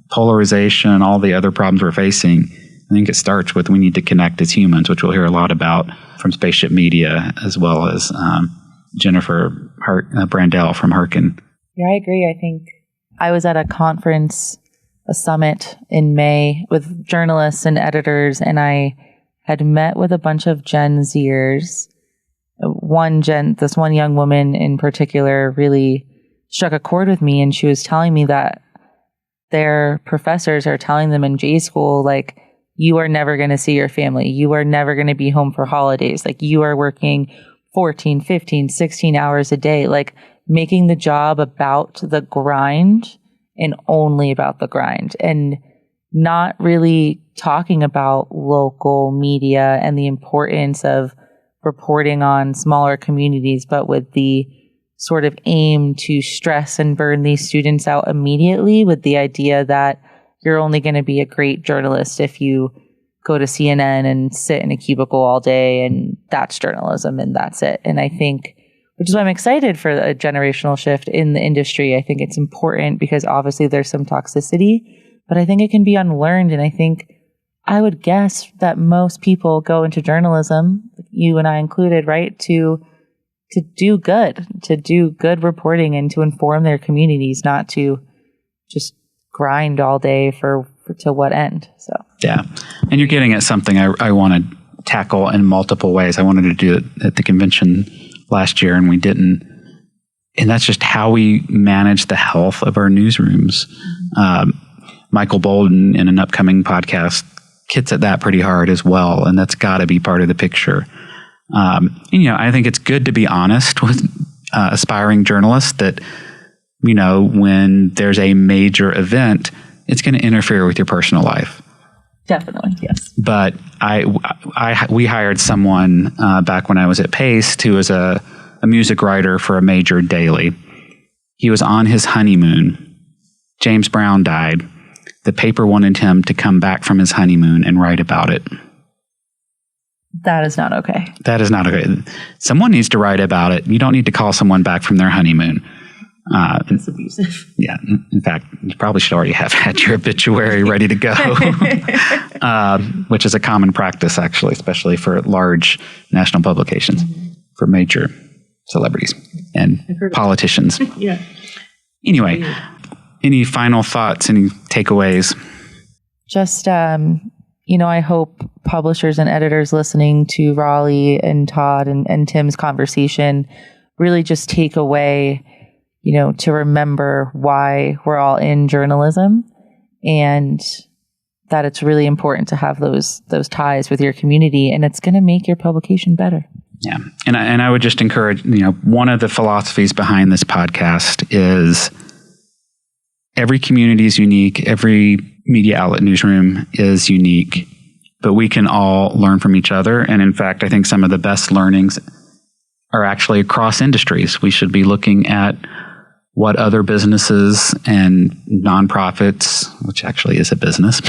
polarization and all the other problems we're facing. I think it starts with we need to connect as humans, which we'll hear a lot about from Spaceship Media, as well as Jennifer Brandell from Harkin. Yeah, I agree. I think I was at a conference, a summit in May with journalists and editors, and I had met with a bunch of Gen Zers. This one young woman in particular really struck a chord with me, and she was telling me that their professors are telling them in J school, like, you are never going to see your family. You are never going to be home for holidays. Like, you are working 14, 15, 16 hours a day, like making the job about the grind and only about the grind, and not really talking about local media and the importance of reporting on smaller communities, but with the sort of aim to stress and burn these students out immediately with the idea that you're only going to be a great journalist if you go to CNN and sit in a cubicle all day, and that's journalism and that's it. And I think, which is why I'm excited for a generational shift in the industry. I think it's important because obviously there's some toxicity, but I think it can be unlearned. And I think I would guess that most people go into journalism, you and I included, right, to do good reporting and to inform their communities, not to just grind all day for to what end. So yeah, and you're getting at something I want to tackle in multiple ways. I wanted to do it at the convention last year, and we didn't. And that's just how we manage the health of our newsrooms. Michael Bolden, in an upcoming podcast, gets at that pretty hard as well, and that's got to be part of the picture. I think it's good to be honest with aspiring journalists that, when there's a major event, it's going to interfere with your personal life. Definitely, yes. But we hired someone back when I was at Paste who was a music writer for a major daily. He was on his honeymoon. James Brown died. The paper wanted him to come back from his honeymoon and write about it. That is not okay. That is not okay. Someone needs to write about it. You don't need to call someone back from their honeymoon. It's abusive. Yeah. In fact, you probably should already have had your obituary ready to go, which is a common practice, actually, especially for large national publications, for major celebrities and politicians. Yeah. Anyway, any final thoughts, any takeaways? Just, I hope publishers and editors listening to Raleigh and Todd and Tim's conversation really just take away, to remember why we're all in journalism, and that it's really important to have those ties with your community, and it's going to make your publication better. Yeah. And I would just encourage, one of the philosophies behind this podcast is every community is unique. Every media outlet newsroom is unique, but we can all learn from each other. And in fact, I think some of the best learnings are actually across industries. We should be looking at what other businesses and nonprofits, which actually is a business,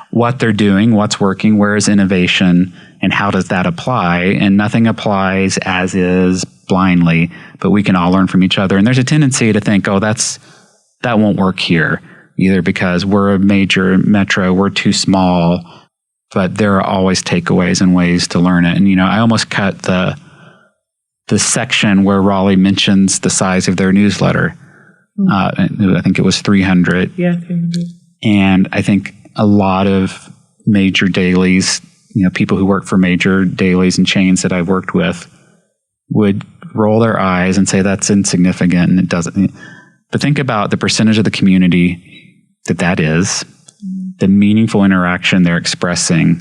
what they're doing, what's working, where is innovation, and how does that apply? And nothing applies as is blindly, but we can all learn from each other. And there's a tendency to think, that won't work here, either because we're a major metro, we're too small, but there are always takeaways and ways to learn it. And, I almost cut the section where Raleigh mentions the size of their newsletter. I think it was 300. Yeah, 300. And I think a lot of major dailies, people who work for major dailies and chains that I've worked with would roll their eyes and say that's insignificant and it doesn't. But think about the percentage of the community that is, the meaningful interaction they're expressing.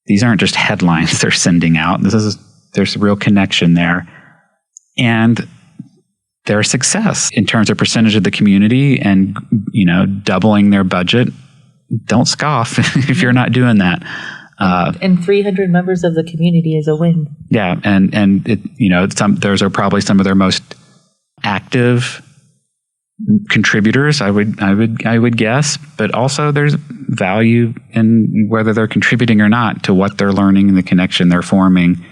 These aren't just headlines they're sending out. There's a real connection there. And their success in terms of percentage of the community and, doubling their budget don't scoff if you're not doing that. And 300 members of the community is a win. Yeah, and it, those are probably some of their most active contributors, I would guess, but also there's value in whether they're contributing or not to what they're learning and the connection they're forming.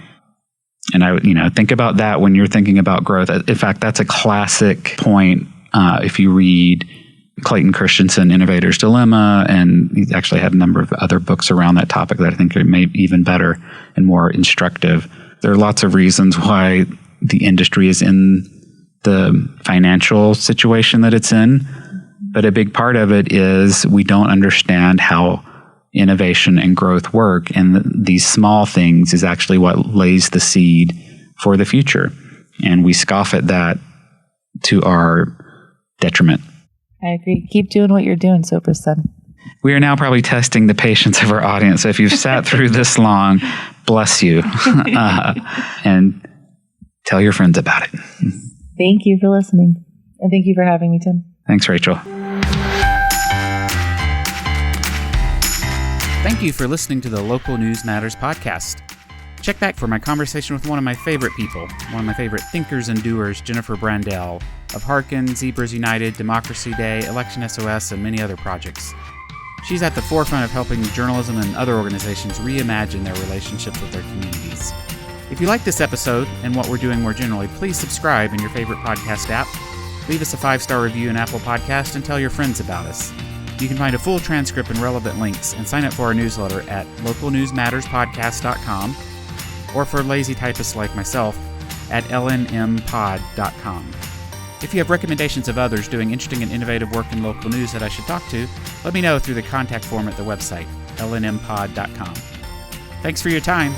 And I would, think about that when you're thinking about growth. In fact, that's a classic point. If you read Clayton Christensen, Innovator's Dilemma, and he's actually had a number of other books around that topic that I think are maybe even better and more instructive. There are lots of reasons why the industry is in the financial situation that it's in, but a big part of it is we don't understand how innovation and growth work, and these small things is actually what lays the seed for the future, and we scoff at that to our detriment. I agree. Keep doing what you're doing, Sopris Sun. We are now probably testing the patience of our audience. So if you've sat through this long, bless you, and tell your friends about it. Thank you for listening. And thank you for having me, Tim. Thanks, Rachel. Thank you for listening to the Local News Matters podcast. Check back for my conversation with one of my favorite people, one of my favorite thinkers and doers, Jennifer Brandell, of Harkin, Zebras United, Democracy Day, Election SOS, and many other projects. She's at the forefront of helping journalism and other organizations reimagine their relationships with their communities. If you like this episode and what we're doing more generally, please subscribe in your favorite podcast app, leave us a 5-star review in Apple Podcast, and tell your friends about us. You can find a full transcript and relevant links and sign up for our newsletter at localnewsmatterspodcast.com, or for lazy typists like myself at lnmpod.com. If you have recommendations of others doing interesting and innovative work in local news that I should talk to, let me know through the contact form at the website, lnmpod.com. Thanks for your time.